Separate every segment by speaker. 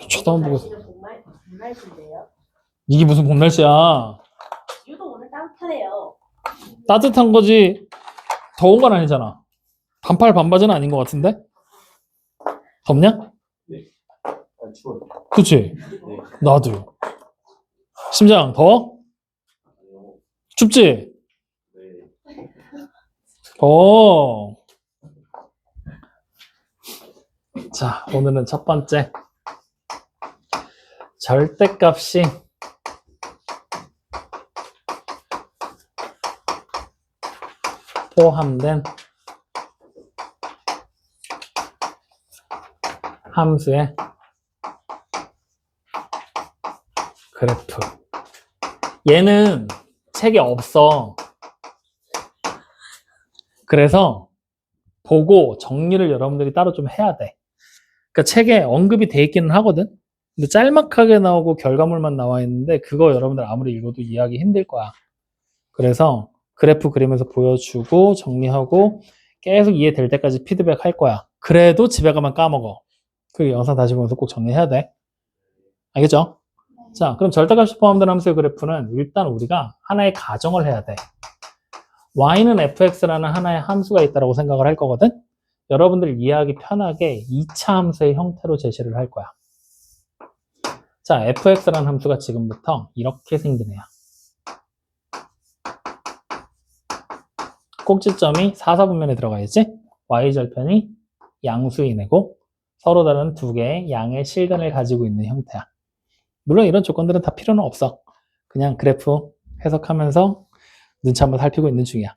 Speaker 1: 쳐다보고.
Speaker 2: 봄날씨인데요.
Speaker 1: 이게 무슨 봄 날씨야?
Speaker 2: 유독 오늘 따뜻해요.
Speaker 1: 따뜻한 거지 더운 건 아니잖아. 반팔 반바지는 아닌 것 같은데? 덥냐?
Speaker 3: 네. 아, 추워요.
Speaker 1: 그치?
Speaker 3: 네.
Speaker 1: 나도. 심장 더워?
Speaker 3: 아니요.
Speaker 1: 춥지?
Speaker 3: 네.
Speaker 1: 더워. 자, 오늘은 첫 번째. 절대값이 포함된 함수의 그래프. 얘는 책에 없어. 그래서 보고 정리를 여러분들이 따로 좀 해야 돼. 그러니까 책에 언급이 돼 있기는 하거든. 근데 짤막하게 나오고 결과물만 나와 있는데 그거 여러분들 아무리 읽어도 이해하기 힘들 거야. 그래서 그래프 그리면서 보여주고 정리하고 계속 이해될 때까지 피드백 할 거야. 그래도 집에 가면 까먹어. 그 영상 다시 보면서 꼭 정리해야 돼. 알겠죠? 자, 그럼 절대값이 포함된 함수의 그래프는 일단 우리가 하나의 가정을 해야 돼. y는 fx라는 하나의 함수가 있다고 생각을 할 거거든. 여러분들 이해하기 편하게 2차 함수의 형태로 제시를 할 거야. 자, fx라는 함수가 지금부터 이렇게 생기네요. 꼭지점이 4사분면에 들어가야지. y절편이 양수인이고 서로 다른 두 개의 양의 실근을 가지고 있는 형태야. 물론 이런 조건들은 다 필요는 없어. 그냥 그래프 해석하면서 눈치 한번 살피고 있는 중이야.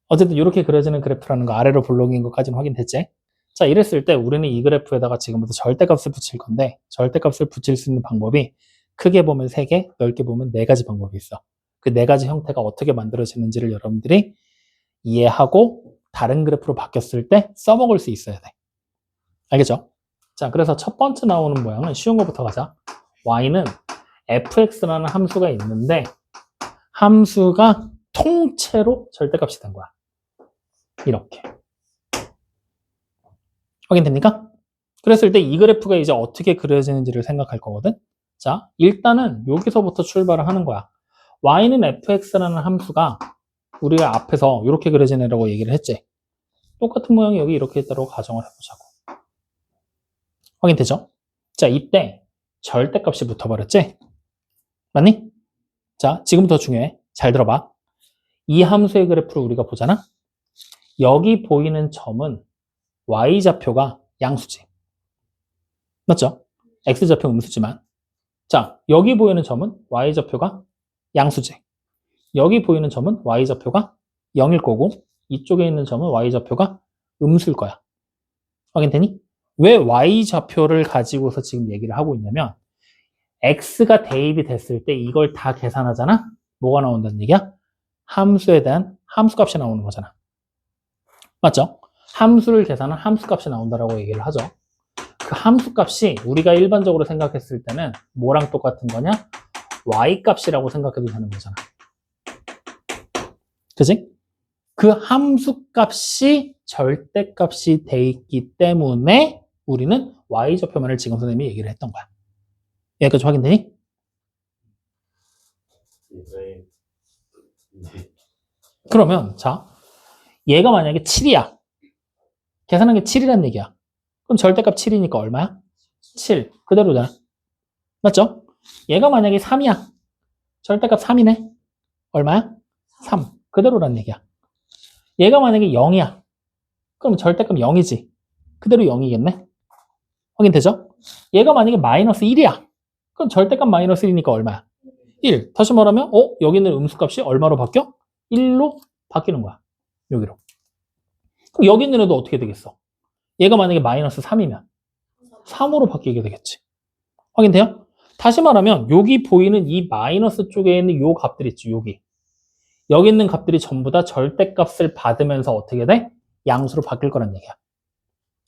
Speaker 1: 어쨌든 이렇게 그려지는 그래프라는 거 아래로 볼록인 것까지는 확인됐지? 자, 이랬을 때 우리는 이 그래프에다가 지금부터 절대값을 붙일 건데 절대값을 붙일 수 있는 방법이 크게 보면 3개, 넓게 보면 4가지 방법이 있어. 그 4가지 형태가 어떻게 만들어지는지를 여러분들이 이해하고 다른 그래프로 바뀌었을 때 써먹을 수 있어야 돼. 알겠죠? 자, 그래서 첫 번째 나오는 모양은 쉬운 것부터 가자. y는 fx라는 함수가 있는데 함수가 통째로 절대값이 된 거야. 이렇게. 확인됩니까? 그랬을 때 이 그래프가 이제 어떻게 그려지는지를 생각할 거거든. 자, 일단은 여기서부터 출발을 하는 거야. y는 fx라는 함수가 우리가 앞에서 이렇게 그려지네라고 얘기를 했지. 똑같은 모양이 여기 이렇게 있다고 가정을 해보자고. 확인되죠? 자, 이때 절대값이 붙어버렸지? 맞니? 자, 지금부터 중요해. 잘 들어봐. 이 함수의 그래프를 우리가 보잖아? 여기 보이는 점은 y좌표가 양수지. 맞죠? x좌표 음수지만. 자, 여기 보이는 점은 y좌표가 양수지. 여기 보이는 점은 y좌표가 0일 거고 이쪽에 있는 점은 y좌표가 음수일 거야. 확인되니? 왜 y좌표를 가지고서 지금 얘기를 하고 있냐면 x가 대입이 됐을 때 이걸 다 계산하잖아? 뭐가 나온다는 얘기야? 함수에 대한 함수값이 나오는 거잖아. 맞죠? 함수를 계산한 함수값이 나온다라고 얘기를 하죠. 그 함수값이 우리가 일반적으로 생각했을 때는 뭐랑 똑같은 거냐? y값이라고 생각해도 되는 거잖아. 그치? 그 함수값이 절대값이 돼 있기 때문에 우리는 y좌표면을 지금 선생님이 얘기를 했던 거야. 여기까지 확인되니?
Speaker 3: 네. 네.
Speaker 1: 그러면 자, 얘가 만약에 7이야. 계산한 게 7이란 얘기야. 그럼 절대값 7이니까 얼마야? 7. 그대로잖아. 맞죠? 얘가 만약에 3이야. 절대값 3이네. 얼마야? 3. 그대로란 얘기야. 얘가 만약에 0이야. 그럼 절대값 0이지. 그대로 0이겠네. 확인되죠? 얘가 만약에 마이너스 1이야. 그럼 절대값 마이너스 1이니까 얼마야? 1. 다시 말하면 여기 있는 음수값이 얼마로 바뀌어? 1로 바뀌는 거야. 여기로. 그럼 여기 있는 애도 어떻게 되겠어? 얘가 만약에 마이너스 3이면 3으로 바뀌게 되겠지. 확인돼요? 다시 말하면 여기 보이는 이 마이너스 쪽에 있는 요 값들 있지, 여기. 여기 있는 값들이 전부 다 절대값을 받으면서 어떻게 돼? 양수로 바뀔 거란 얘기야.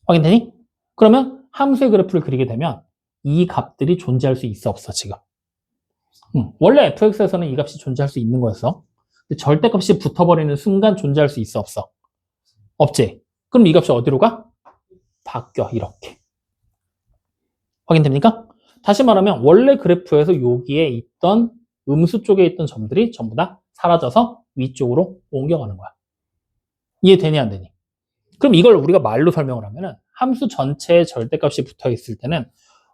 Speaker 1: 확인되니? 그러면 함수의 그래프를 그리게 되면 이 값들이 존재할 수 있어, 없어, 지금? 원래 fx에서는 이 값이 존재할 수 있는 거였어. 근데 절대값이 붙어버리는 순간 존재할 수 있어, 없어? 없지? 그럼 이 값이 어디로 가? 바뀌어, 이렇게. 확인됩니까? 다시 말하면 원래 그래프에서 여기에 있던 음수 쪽에 있던 점들이 전부 다 사라져서 위쪽으로 옮겨가는 거야. 이해되니 안 되니? 그럼 이걸 우리가 말로 설명을 하면은 함수 전체에 절대값이 붙어 있을 때는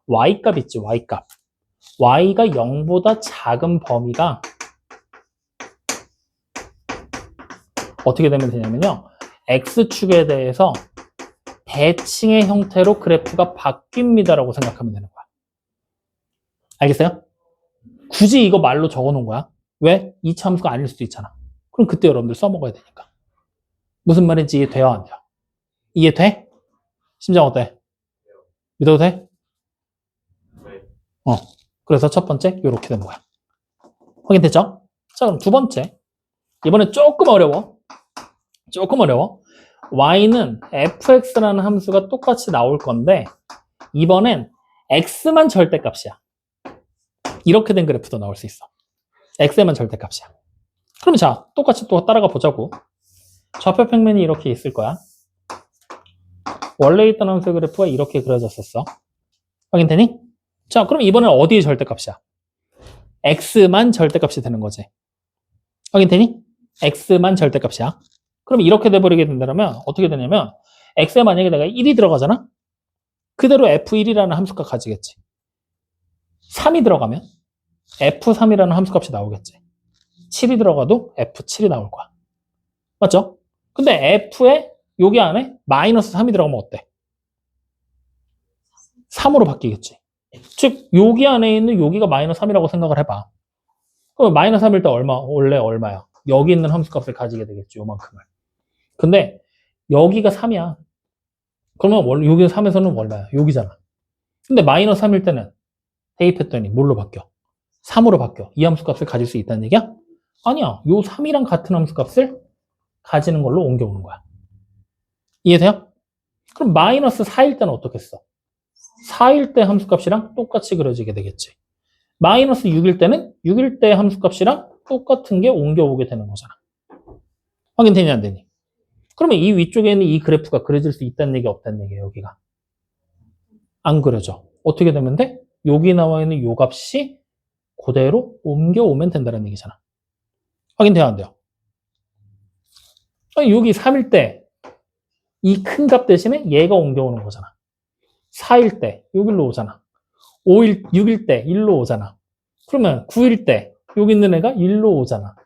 Speaker 1: y값 있지, y값. y가 0보다 작은 범위가 어떻게 되면 되냐면요. x축에 대해서 대칭의 형태로 그래프가 바뀝니다라고 생각하면 되는 거야. 알겠어요? 굳이 이거 말로 적어 놓은 거야. 왜? 2차 함수가 아닐 수도 있잖아. 그럼 그때 여러분들 써먹어야 되니까. 무슨 말인지 이해돼요? 안 돼요? 이해돼? 심장 어때? 믿어도 돼?
Speaker 3: 네.
Speaker 1: 그래서 첫 번째 이렇게 된 거야. 확인됐죠? 자, 그럼 두 번째. 이번엔 조금 어려워. 조금 어려워. y는 fx라는 함수가 똑같이 나올 건데 이번엔 x만 절대값이야. 이렇게 된 그래프도 나올 수 있어. x에만 절대값이야. 그럼 자, 똑같이 또 따라가 보자고. 좌표 평면이 이렇게 있을 거야. 원래 있던 함수의 그래프가 이렇게 그려졌었어. 확인되니? 자, 그럼 이번엔 어디의 절대값이야? x만 절대값이 되는 거지. 확인되니? x만 절대값이야. 그럼 이렇게 돼버리게 된다면 어떻게 되냐면 x에 만약에 내가 1이 들어가잖아? 그대로 f1이라는 함수값 가지겠지. 3이 들어가면 f3이라는 함수값이 나오겠지. 7이 들어가도 f7이 나올 거야. 맞죠? 근데 f에 여기 안에 마이너스 3이 들어가면 어때? 3으로 바뀌겠지. 즉 여기 안에 있는 여기가 마이너스 3이라고 생각을 해봐. 그럼 마이너스 3일 때 원래 얼마야? 여기 있는 함수값을 가지게 되겠지. 요만큼을. 근데 여기가 3이야. 그러면 여기 3에서는 얼마야? 여기잖아. 근데 마이너스 3일 때는 대입했더니 뭘로 바뀌어? 3으로 바뀌어. 이 함수값을 가질 수 있다는 얘기야? 아니야. 요 3이랑 같은 함수값을 가지는 걸로 옮겨오는 거야. 이해돼요? 그럼 마이너스 4일 때는 어떻겠어? 4일 때 함수값이랑 똑같이 그려지게 되겠지. 마이너스 6일 때는 6일 때 함수값이랑 똑같은 게 옮겨오게 되는 거잖아. 확인되니 안 되니? 그러면 이 위쪽에 있는 이 그래프가 그려질 수 있다는 얘기 없다는 얘기예요, 여기가. 안 그려져. 어떻게 되면 돼? 여기 나와 있는 요 값이 그대로 옮겨오면 된다는 얘기잖아. 확인돼야 안 돼요? 아니, 여기 3일 때 이 큰 값 대신에 얘가 옮겨오는 거잖아. 4일 때 여기로 오잖아. 6일 때 1로 오잖아. 그러면 9일 때 여기 있는 애가 1로 오잖아.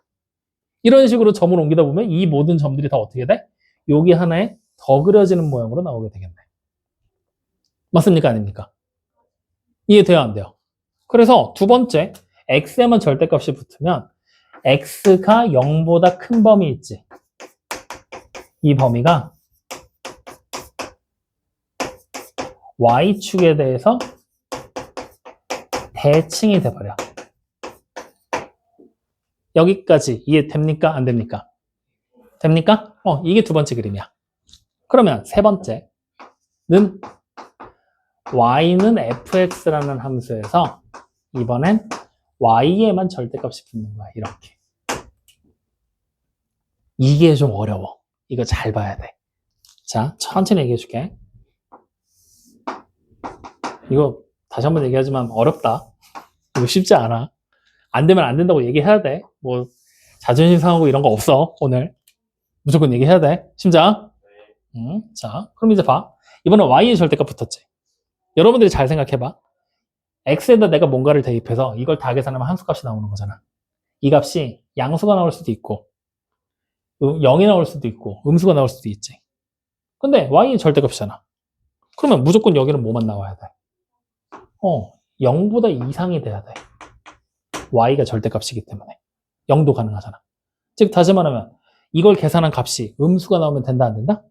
Speaker 1: 이런 식으로 점을 옮기다 보면 이 모든 점들이 다 어떻게 돼? 여기 하나에 더 그려지는 모양으로 나오게 되겠네. 맞습니까? 아닙니까? 이해돼야 안 돼요? 그래서 두 번째, x에만 절대값이 붙으면 x가 0보다 큰 범위 있지. 이 범위가 y축에 대해서 대칭이 돼버려. 여기까지 이해됩니까? 안 됩니까? 됩니까? 이게 두 번째 그림이야. 그러면 세 번째는 y는 fx라는 함수에서 이번엔 y에만 절대값이 붙는 거야. 이렇게. 이게 좀 어려워. 이거 잘 봐야 돼. 자, 천천히 얘기해 줄게. 이거 다시 한번 얘기하지만 어렵다. 이거 쉽지 않아. 안 되면 안 된다고 얘기해야 돼. 뭐 자존심 상하고 이런 거 없어. 오늘 무조건 얘기해야 돼. 심장. 자, 그럼 이제 봐. 이번엔 y의 절대값 붙었지. 여러분들이 잘 생각해봐. x에다 내가 뭔가를 대입해서 이걸 다 계산하면 함수값이 나오는 거잖아. 이 값이 양수가 나올 수도 있고 0이 나올 수도 있고 음수가 나올 수도 있지. 근데 y의 절대값이잖아. 그러면 무조건 여기는 뭐만 나와야 돼? 0보다 이상이 돼야 돼. y가 절대값이기 때문에 0도 가능하잖아. 즉 다시 말하면 이걸 계산한 값이 음수가 나오면 된다 안 된다?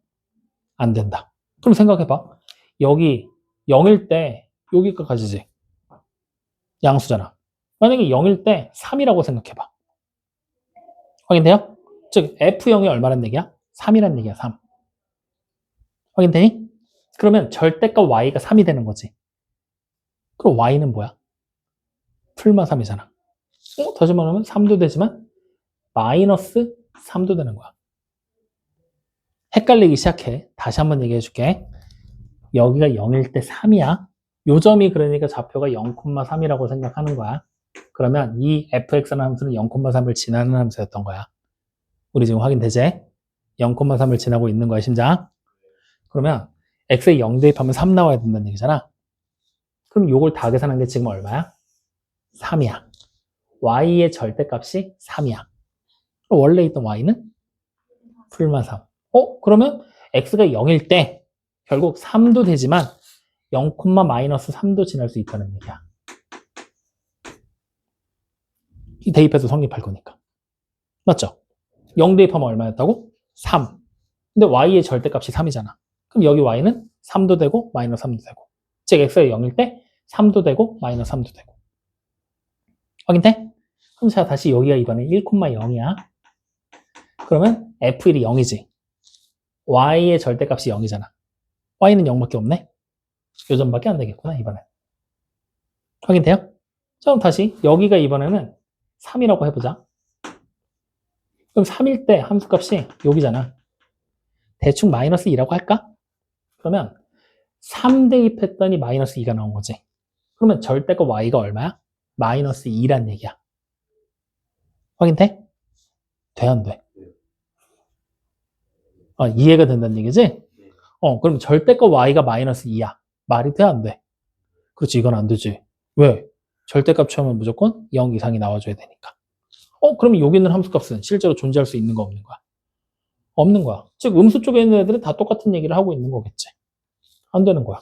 Speaker 1: 안 된다. 그럼 생각해봐. 여기 0일 때 여기가 가지지. 양수잖아. 만약에 0일 때 3이라고 생각해봐. 확인돼요? 즉 f0이 얼마란 얘기야? 3이란 얘기야. 3. 확인되니? 그러면 절대값 y가 3이 되는 거지. 그럼 y는 뭐야? 풀마 3이잖아. 다시 말하면 3도 되지만 마이너스 3도 되는 거야. 헷갈리기 시작해. 다시 한번 얘기해 줄게. 여기가 0일 때 3이야. 요 점이 그러니까 좌표가 0,3이라고 생각하는 거야. 그러면 이 fx라는 함수는 0,3을 지나는 함수였던 거야. 우리 지금 확인되지? 0,3을 지나고 있는 거야, 심장. 그러면 x에 0 대입하면 3 나와야 된다는 얘기잖아. 그럼 요걸 다 계산한 게 지금 얼마야? 3이야. y의 절대값이 3이야. 원래 있던 y는 풀만 3. 그러면 x가 0일 때 결국 3도 되지만 0,-3도 지날 수 있다는 얘기야. 이 대입해서 성립할 거니까. 맞죠? 0 대입하면 얼마였다고? 3. 근데 y의 절대값이 3이잖아. 그럼 여기 y는 3도 되고 마이너스 3도 되고. 즉 x가 0일 때 3도 되고 마이너스 3도 되고. 확인돼? 그럼 자 다시 여기가 이번에 1,0이야. 그러면 f1이 0이지. y의 절대값이 0이잖아. y는 0밖에 없네. 요 점밖에 안 되겠구나 이번엔. 확인돼요? 자 그럼 다시 여기가 이번에는 3이라고 해보자. 그럼 3일 때 함수값이 여기잖아. 대충 마이너스 2라고 할까? 그러면 3 대입했더니 마이너스 2가 나온 거지. 그러면 절대값 y가 얼마야? 마이너스 2란 얘기야. 확인돼? 돼, 안 돼? 이해가 된다는 얘기지? 그럼 절대값 y가 마이너스 2야. 말이 돼, 안 돼? 그렇지, 이건 안 되지. 왜? 절대값 처음은 무조건 0 이상이 나와줘야 되니까. 그러면 여기 있는 함수값은 실제로 존재할 수 있는 거 없는 거야? 없는 거야. 즉 음수 쪽에 있는 애들은 다 똑같은 얘기를 하고 있는 거겠지. 안 되는 거야.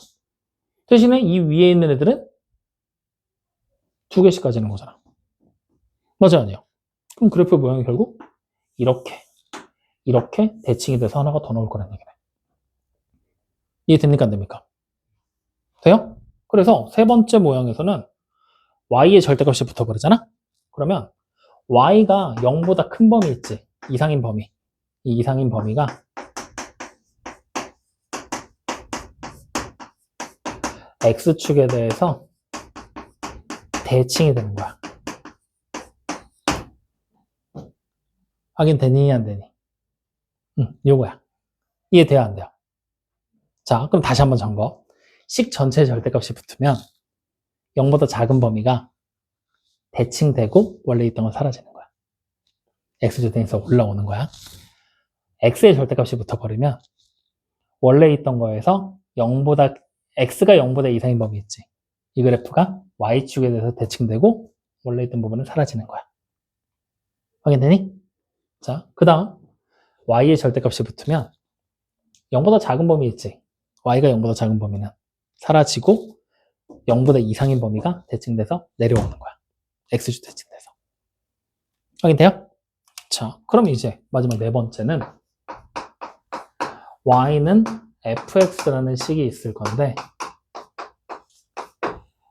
Speaker 1: 대신에 이 위에 있는 애들은 2개씩 가지는 거잖아. 맞아, 아니요? 그럼 그래프 모양이 결국 이렇게 대칭이 돼서 하나가 더 나올 거라는 얘기네. 이해됩니까? 안 됩니까? 돼요? 그래서 세 번째 모양에서는 y의 절대값이 붙어버리잖아? 그러면 y가 0보다 큰 범위 있지? 이상인 범위. 이 이상인 범위가 x축에 대해서 대칭이 되는 거야. 확인되니 안 되니? 요거야. 이해돼요 안 돼요? 자 그럼 다시 한번 점거. 식 전체의 절대값이 붙으면 0보다 작은 범위가 대칭되고 원래 있던 건 사라지는 거야. x좌표에서 올라오는 거야. x의 절대값이 붙어버리면 원래 있던 거에서 x가 0보다 이상인 범위 있지. 이 그래프가 y축에 대해서 대칭되고 원래 있던 부분은 사라지는 거야. 확인되니? 자, 그 다음 y의 절대값이 붙으면 0보다 작은 범위 있지. y가 0보다 작은 범위는 사라지고 0보다 이상인 범위가 대칭돼서 내려오는 거야. x축 대칭돼서. 확인돼요? 자, 그럼 이제 마지막 네 번째는 y는 fx라는 식이 있을 건데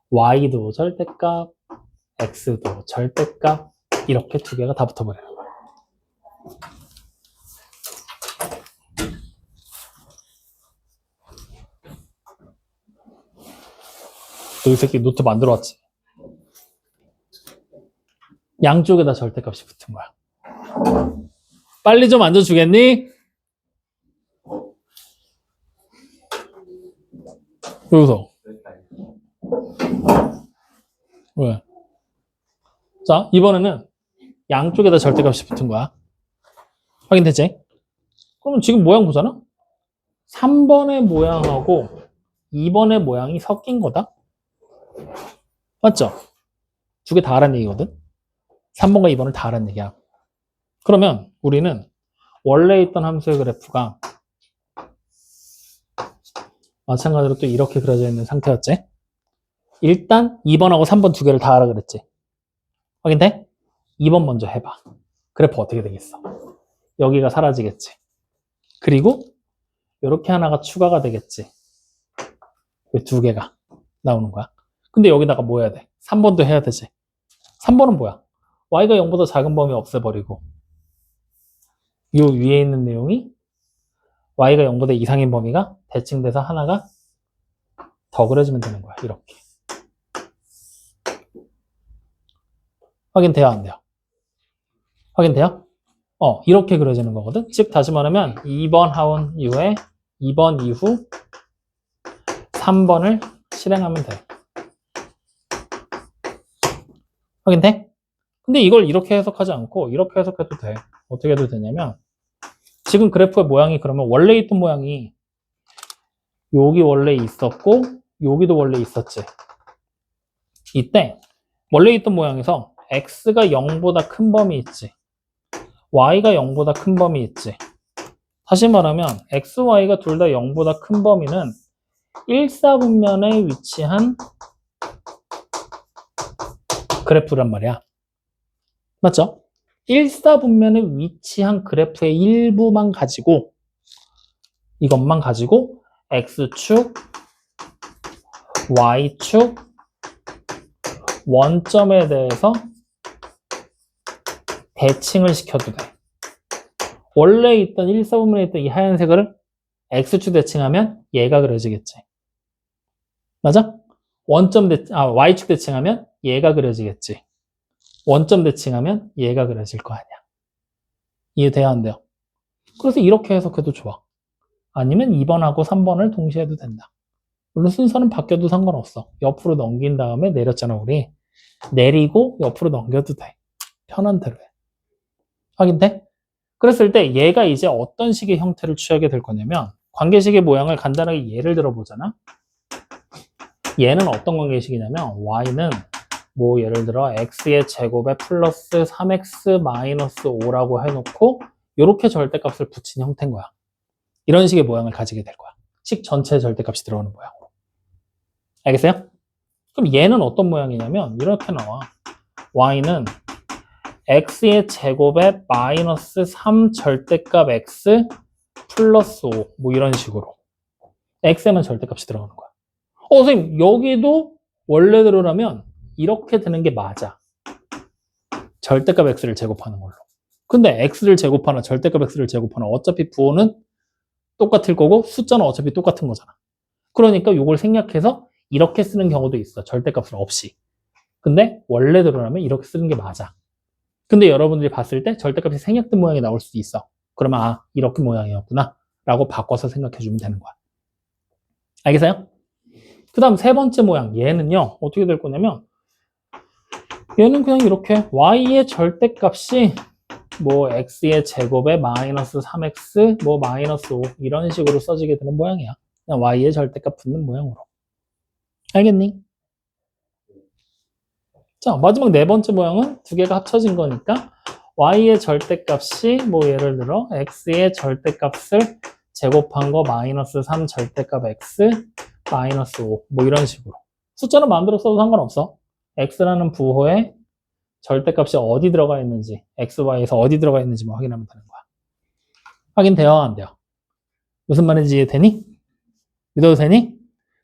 Speaker 1: y도 절대값, x도 절대값 이렇게 두 개가 다 붙어버리는 거야. 너 이 새끼 노트 만들어 왔지? 양쪽에다 절대값이 붙은 거야. 빨리 좀 앉아주겠니? 여기서. 왜? 자, 이번에는 양쪽에다 절대값이 붙은 거야. 확인됐지? 그럼 지금 모양 보잖아? 3번의 모양하고 2번의 모양이 섞인 거다? 맞죠? 두 개 다 하라는 얘기거든? 3번과 2번을 다 하라는 얘기야. 그러면 우리는 원래 있던 함수의 그래프가 마찬가지로 또 이렇게 그려져 있는 상태였지? 일단 2번하고 3번 두 개를 다 하라 그랬지? 확인돼? 2번 먼저 해봐. 그래프 어떻게 되겠어? 여기가 사라지겠지? 그리고 이렇게 하나가 추가가 되겠지? 두 개가 나오는 거야. 근데 여기다가 뭐 해야 돼? 3번도 해야 되지? 3번은 뭐야? y가 0보다 작은 범위 없애버리고 이 위에 있는 내용이 y가 0보다 이상인 범위가 대칭돼서 하나가 더 그려지면 되는 거야. 이렇게. 확인돼요? 안 돼요? 확인돼요? 이렇게 그려지는 거거든? 즉 다시 말하면 2번 하원 이후에 2번 이후 3번을 실행하면 돼. 확인돼? 근데 이걸 이렇게 해석하지 않고 이렇게 해석해도 돼. 어떻게 해도 되냐면 지금 그래프의 모양이 그러면 원래 있던 모양이 여기 원래 있었고 여기도 원래 있었지. 이때 원래 있던 모양에서 x가 0보다 큰 범위 있지. y가 0보다 큰 범위 있지. 다시 말하면 x, y가 둘 다 0보다 큰 범위는 1사분면에 위치한 그래프란 말이야. 맞죠? 1사분면에 위치한 그래프의 일부만 가지고 이것만 가지고 x축, y축, 원점에 대해서 대칭을 시켜도 돼. 원래 있던 1사분면에 있던 이 하얀색을 x축 대칭하면 얘가 그려지겠지. 맞아? y축 대칭하면 얘가 그려지겠지. 원점 대칭하면 얘가 그려질 거 아니야. 이해돼야 안 돼요? 그래서 이렇게 해석해도 좋아. 아니면 2번하고 3번을 동시에 해도 된다. 물론 순서는 바뀌어도 상관없어. 옆으로 넘긴 다음에 내렸잖아, 우리. 내리고 옆으로 넘겨도 돼. 편한 대로 해. 확인돼? 그랬을 때 얘가 이제 어떤 식의 형태를 취하게 될 거냐면 관계식의 모양을 간단하게 예를 들어 보잖아. 얘는 어떤 관계식이냐면 y는 뭐 예를 들어 x의 제곱에 플러스 3x 마이너스 5라고 해놓고 이렇게 절대값을 붙인 형태인 거야. 이런 식의 모양을 가지게 될 거야. 식 전체에 절대값이 들어가는 모양으로. 알겠어요? 그럼 얘는 어떤 모양이냐면 이렇게 나와. y는 x의 제곱에 마이너스 3 절대값 x 플러스 5 뭐 이런 식으로 x에만 절대값이 들어가는 거야. 선생님 여기도 원래대로라면 이렇게 되는 게 맞아. 절대값 x를 제곱하는 걸로. 근데 x를 제곱하나 절대값 x를 제곱하나 어차피 부호는 똑같을 거고 숫자는 어차피 똑같은 거잖아. 그러니까 이걸 생략해서 이렇게 쓰는 경우도 있어. 절대값을 없이. 근데 원래대로라면 이렇게 쓰는 게 맞아. 근데 여러분들이 봤을 때 절대값이 생략된 모양이 나올 수도 있어. 그러면 이렇게 모양이었구나 라고 바꿔서 생각해 주면 되는 거야. 알겠어요? 그 다음 세 번째 모양 얘는요 어떻게 될 거냐면 얘는 그냥 이렇게 y의 절대값이 뭐 x의 제곱에 마이너스 3x 뭐 마이너스 5 이런 식으로 써지게 되는 모양이야. 그냥 y의 절대값 붙는 모양으로. 알겠니? 자, 마지막 네 번째 모양은 두 개가 합쳐진 거니까 y의 절대값이 뭐 예를 들어 x의 절대값을 제곱한 거 마이너스 3 절대값 x 마이너스 5 뭐 이런 식으로. 숫자는 마음대로 써도 상관없어. x라는 부호에 절대값이 어디 들어가 있는지 x, y에서 어디 들어가 있는지만 확인하면 되는 거야. 확인돼요? 안 돼요? 무슨 말인지 이해되니? 믿어도 되니?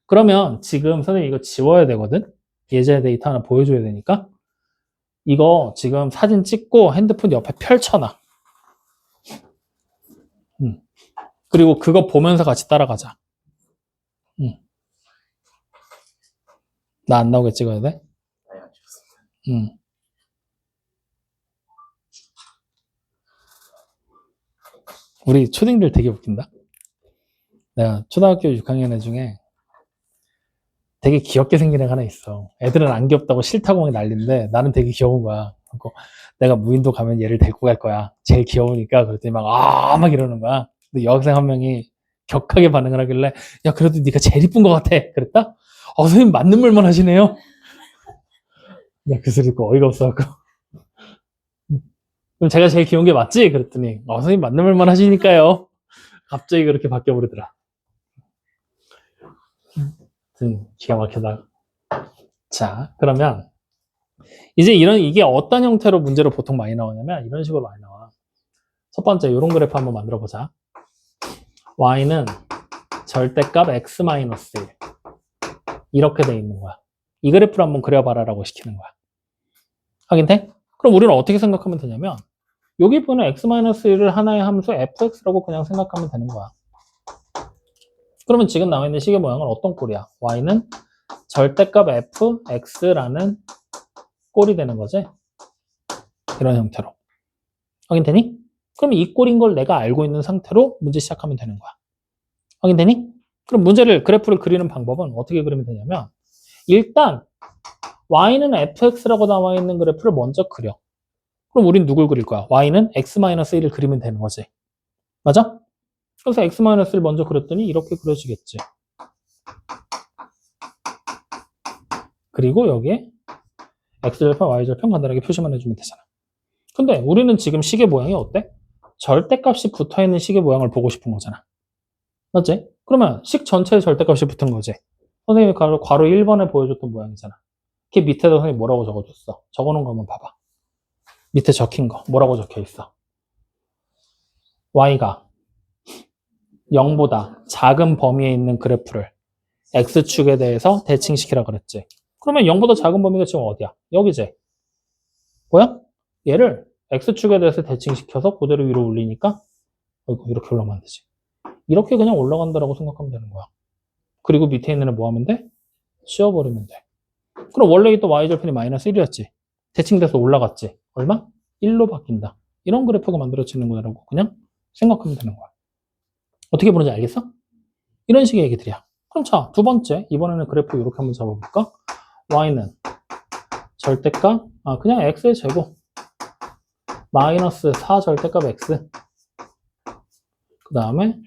Speaker 1: 그러면 지금 선생님 이거 지워야 되거든? 예제 데이터 하나 보여줘야 되니까 이거 지금 사진 찍고 핸드폰 옆에 펼쳐놔. 그리고 그거 보면서 같이 따라가자. 나 안 나오게 찍어야 돼?
Speaker 3: 아니, 안 찍었습니다.
Speaker 1: 우리 초딩들 되게 웃긴다. 내가 초등학교 6학년 애 중에 되게 귀엽게 생긴 애가 하나 있어. 애들은 안 귀엽다고 싫다고 막 난리인데 나는 되게 귀여운 거야. 그래서 내가 무인도 가면 얘를 데리고 갈 거야. 제일 귀여우니까. 그랬더니 막 이러는 거야. 근데 여학생 한 명이 격하게 반응을 하길래 야 그래도 네가 제일 이쁜 것 같아. 그랬다? 선생님 맞는 말만 하시네요. 야 그 소리 듣고 어이가 없어갖고 그럼 제가 제일 귀여운 게 맞지? 그랬더니 선생님 맞는 말만 하시니까요. 갑자기 그렇게 바뀌어버리더라. 기가 막히다. 자, 그러면 이제 이게 어떤 형태로 문제로 보통 많이 나오냐면 이런 식으로 많이 나와. 첫 번째 이런 그래프 한번 만들어 보자. y는 절대값 x-1 이렇게 돼 있는 거야. 이 그래프를 한번 그려봐라 라고 시키는 거야. 확인돼? 그럼 우리는 어떻게 생각하면 되냐면 여기 보는 x-1을 하나의 함수 fx라고 그냥 생각하면 되는 거야. 그러면 지금 나와 있는 식의 모양은 어떤 꼴이야? y는 절대값 fx라는 꼴이 되는 거지? 이런 형태로. 확인되니? 그럼 이 꼴인 걸 내가 알고 있는 상태로 문제 시작하면 되는 거야. 확인되니? 그럼 그래프를 그리는 방법은 어떻게 그리면 되냐면 일단 y는 fx라고 나와 있는 그래프를 먼저 그려. 그럼 우린 누굴 그릴 거야? y는 x-1을 그리면 되는 거지. 맞아? 그래서 x-1을 먼저 그렸더니 이렇게 그려지겠지. 그리고 여기에 x절편, y절편 간단하게 표시만 해주면 되잖아. 근데 우리는 지금 시계 모양이 어때? 절대값이 붙어있는 시계 모양을 보고 싶은 거잖아. 맞지? 그러면 식 전체에 절대값이 붙은 거지. 선생님이 괄호 1번에 보여줬던 모양이잖아. 걔 밑에다 선생님이 뭐라고 적어줬어? 적어놓은 거 한번 봐봐. 밑에 적힌 거 뭐라고 적혀 있어? y가 0보다 작은 범위에 있는 그래프를 x축에 대해서 대칭시키라 그랬지. 그러면 0보다 작은 범위가 지금 어디야? 여기지. 뭐야? 얘를 x축에 대해서 대칭시켜서 그대로 위로 올리니까 이렇게 올라가면 되지. 이렇게 그냥 올라간다라고 생각하면 되는 거야. 그리고 밑에 있는 애 뭐 하면 돼? 씌워버리면 돼. 그럼 원래 있던 y절편이 마이너스 1이었지. 대칭돼서 올라갔지. 얼마? 1로 바뀐다. 이런 그래프가 만들어지는 거라고 그냥 생각하면 되는 거야. 어떻게 보는지 알겠어? 이런 식의 얘기들이야. 그럼 자, 두 번째. 이번에는 그래프 이렇게 한번 잡아볼까? y는 절대값, 그냥 x의 제곱. 마이너스 4 절대값 x. 그 다음에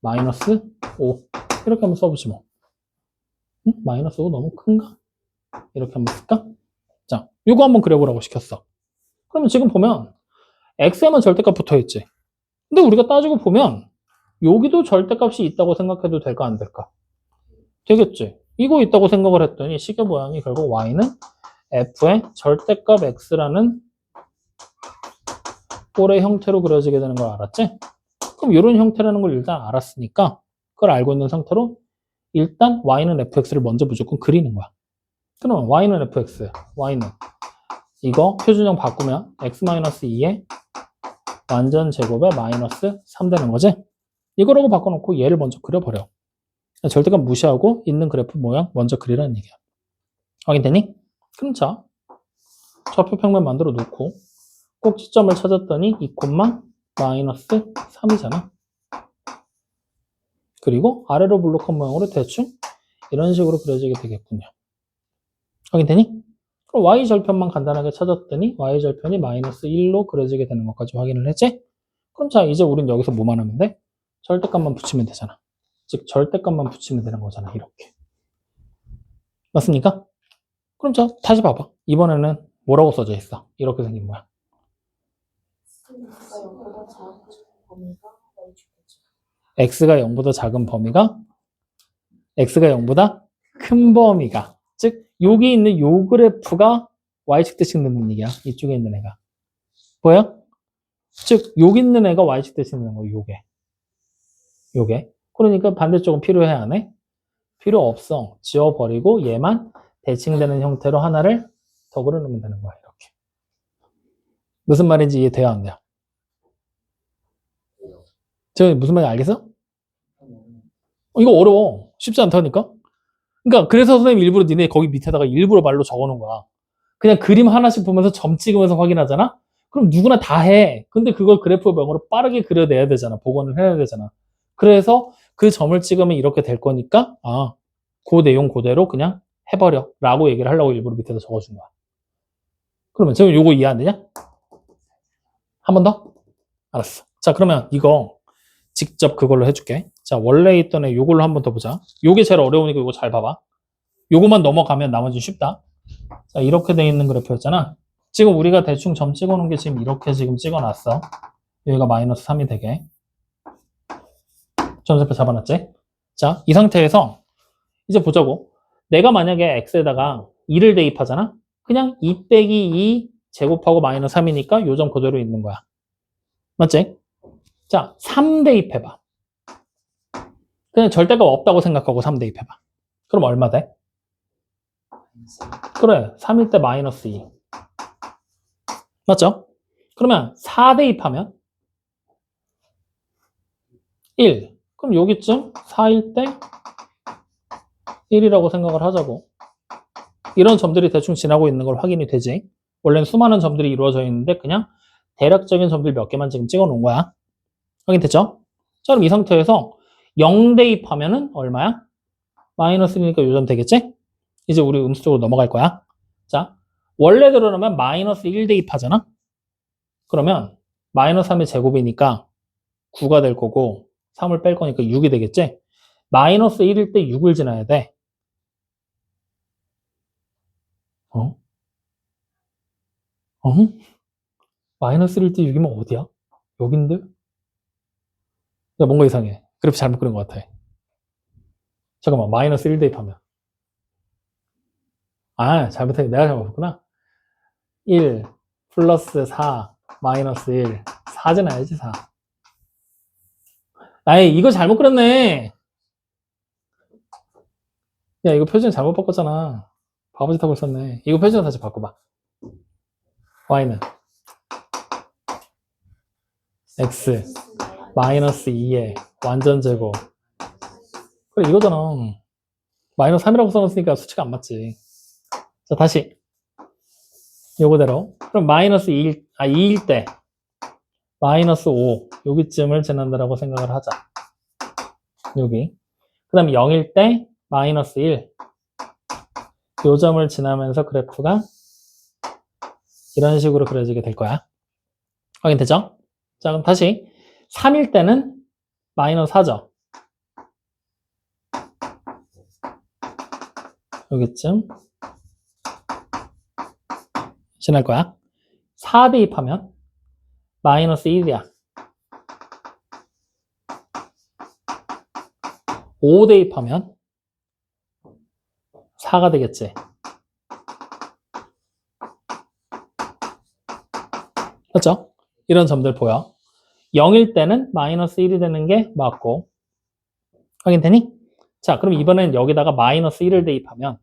Speaker 1: 마이너스 5. 이렇게 한번 써보지 뭐. 마이너스 5 너무 큰가? 이렇게 한번 쓸까? 자, 요거 한번 그려보라고 시켰어. 그러면 지금 보면 x에만 절대값 붙어있지. 근데 우리가 따지고 보면 여기도 절대값이 있다고 생각해도 될까 안 될까? 되겠지. 이거 있다고 생각을 했더니 시계 모양이 결국 y는 f의 절대값 x라는 꼴의 형태로 그려지게 되는 걸 알았지? 그럼 이런 형태라는 걸 일단 알았으니까 그걸 알고 있는 상태로 일단 y는 fx를 먼저 무조건 그리는 거야. 그럼 y는 fx, y는 이거 표준형 바꾸면 x-2의 완전 제곱에 마이너스 3 되는 거지? 이거라고 바꿔놓고 얘를 먼저 그려버려. 절대값 무시하고 있는 그래프 모양 먼저 그리라는 얘기야. 확인되니? 그럼 자, 좌표 평면 만들어 놓고 꼭지점을 찾았더니 2, 마이너스 3이잖아. 그리고 아래로 블록한 모양으로 대충 이런 식으로 그려지게 되겠군요. 확인되니? 그럼 y절편만 간단하게 찾았더니 y절편이 마이너스 1로 그려지게 되는 것까지 확인을 했지? 그럼 자, 이제 우린 여기서 뭐만 하면 돼? 절대값만 붙이면 되잖아. 즉 절대값만 붙이면 되는 거잖아. 이렇게. 맞습니까? 그럼 자, 다시 봐봐. 이번에는 뭐라고 써져 있어? 이렇게 생긴 모양. x가 0보다 작은 범위가 x가 0보다 큰 범위가, 즉 여기 있는 요 그래프가 y축 대칭 되는 얘기야. 이쪽에 있는 애가 보여? 즉 여기 있는 애가 y축 대칭 되는 거야. 요게 그러니까 반대쪽은 필요해 안 해? 필요 없어. 지워버리고 얘만 대칭되는 형태로 하나를 더 그려놓으면 되는 거야. 이렇게. 무슨 말인지 이해돼요 안 돼요? 저 무슨 말인지 알겠어? 이거 어려워. 쉽지 않다니까? 그러니까 그래서 선생님 일부러 니네 거기 밑에다가 일부러 말로 적어놓은 거야. 그냥 그림 하나씩 보면서 점 찍으면서 확인하잖아? 그럼 누구나 다 해. 근데 그걸 그래프명으로 빠르게 그려내야 되잖아. 복원을 해야 되잖아. 그래서 그 점을 찍으면 이렇게 될 거니까 그 내용 그대로 그냥 해버려 라고 얘기를 하려고 일부러 밑에다 적어준 거야. 그러면 지금 요거 이해 안 되냐? 한 번 더? 알았어. 자, 그러면 이거 직접 그걸로 해줄게. 자, 원래 있던 애 요걸로 한 번 더 보자. 요게 제일 어려우니까 요거 잘 봐봐. 요거만 넘어가면 나머지는 쉽다. 자, 이렇게 돼 있는 그래프였잖아. 지금 우리가 대충 점 찍어놓은 게 지금 이렇게 지금 찍어놨어. 여기가 마이너스 3이 되게. 점수표 잡아놨지? 자, 이 상태에서 이제 보자고. 내가 만약에 x에다가 2를 대입하잖아? 그냥 2 빼기 2 제곱하고 마이너스 3이니까 요 점 그대로 있는 거야. 맞지? 자, 3 대입해봐. 그냥 절대값 없다고 생각하고 3 대입해봐. 그럼 얼마 돼? 그래, 3일 때 마이너스 2. 맞죠? 그러면 4 대입하면 1. 그럼 여기쯤 4일 때 1이라고 생각을 하자고. 이런 점들이 대충 지나고 있는 걸 확인이 되지. 원래는 수많은 점들이 이루어져 있는데 그냥 대략적인 점들 몇 개만 지금 찍어 놓은 거야. 확인됐죠? 자, 그럼 이 상태에서 0 대입하면은 얼마야? 마이너스 1이니까 요 점 되겠지? 이제 우리 음수 쪽으로 넘어갈 거야. 자, 원래대로라면 마이너스 1 대입하잖아? 그러면 마이너스 3의 제곱이니까 9가 될 거고 3을 뺄 거니까 6이 되겠지? 마이너스 1일 때 6을 지나야 돼. 어? 어? 마이너스 1일 때 6이면 어디야? 여긴데? 야, 뭔가 이상해. 그래프 잘못 그린 것 같아. 잠깐만, 마이너스 1 대입하면. 아, 잘못했네. 내가 잘못했구나. 1 플러스 4 마이너스 1 4잖아야지 4. 아이, 이거 잘못 그렸네. 야, 이거 표준 잘못 바꿨잖아. 바보짓 하고 있었네. 이거 표준 다시 바꿔봐. y는 x 마이너스 2의 완전 제곱. 그래, 이거잖아. 마이너스 3이라고 써놨으니까 수치가 안 맞지. 자, 다시. 요거대로. 그럼 마이너스 2일 때 마이너스 5 여기쯤을 지난다라고 생각을 하자. 여기. 그 다음에 0일 때 마이너스 1 요 점을 지나면서 그래프가 이런 식으로 그려지게 될 거야. 확인되죠? 자, 그럼 다시 3일 때는 마이너스 4죠. 여기쯤 지날 거야. 4 대입하면 마이너스 1이야. 5 대입하면 4가 되겠지. 그렇죠? 이런 점들 보여. 0일 때는 마이너스 1이 되는 게 맞고. 확인되니? 자, 그럼 이번엔 여기다가 마이너스 1을 대입하면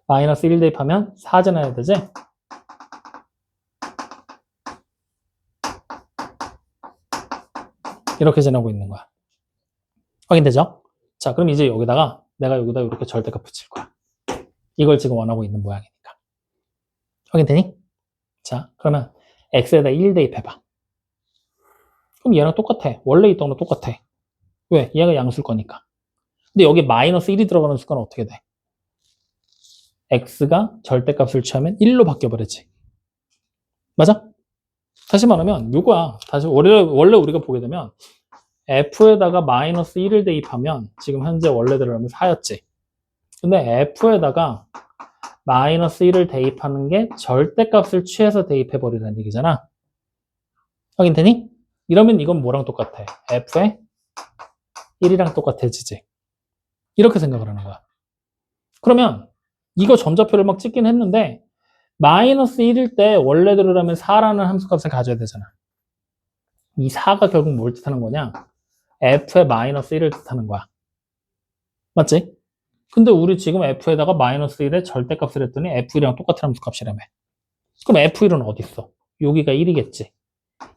Speaker 1: 마이너스 1 대입하면 4 지나야 되지? 이렇게 지나고 있는 거야. 확인되죠? 자, 그럼 이제 여기다가 내가 여기다 이렇게 절대값 붙일 거야. 이걸 지금 원하고 있는 모양이니까. 확인되니? 자, 그러면 x에다 1 대입해봐. 그럼 얘랑 똑같아. 원래 있던 거랑 똑같아. 왜? 얘가 양수일 거니까. 근데 여기 마이너스 1이 들어가는 순간 어떻게 돼? x가 절대값을 취하면 1로 바뀌어버리지. 맞아? 다시 말하면 이거야. 다시 원래 우리가 보게 되면 f에다가 마이너스 1을 대입하면 지금 현재 원래대로라면 4였지. 근데 f에다가 마이너스 1을 대입하는 게 절대값을 취해서 대입해버리라는 얘기잖아. 확인되니? 이러면 이건 뭐랑 똑같아? f에 1이랑 똑같아지지. 이렇게 생각을 하는 거야. 그러면 이거 점자표를 막 찍긴 했는데 마이너스 1일 때 원래대로라면 4라는 함수값을 가져야 되잖아. 이 4가 결국 뭘 뜻하는 거냐? f의 마이너스 1을 뜻하는 거야. 맞지? 근데 우리 지금 f에다가 마이너스 1의 절대값을 했더니 f1이랑 똑같은 함수값이라며. 그럼 f1은 어디 있어? 여기가 1이겠지.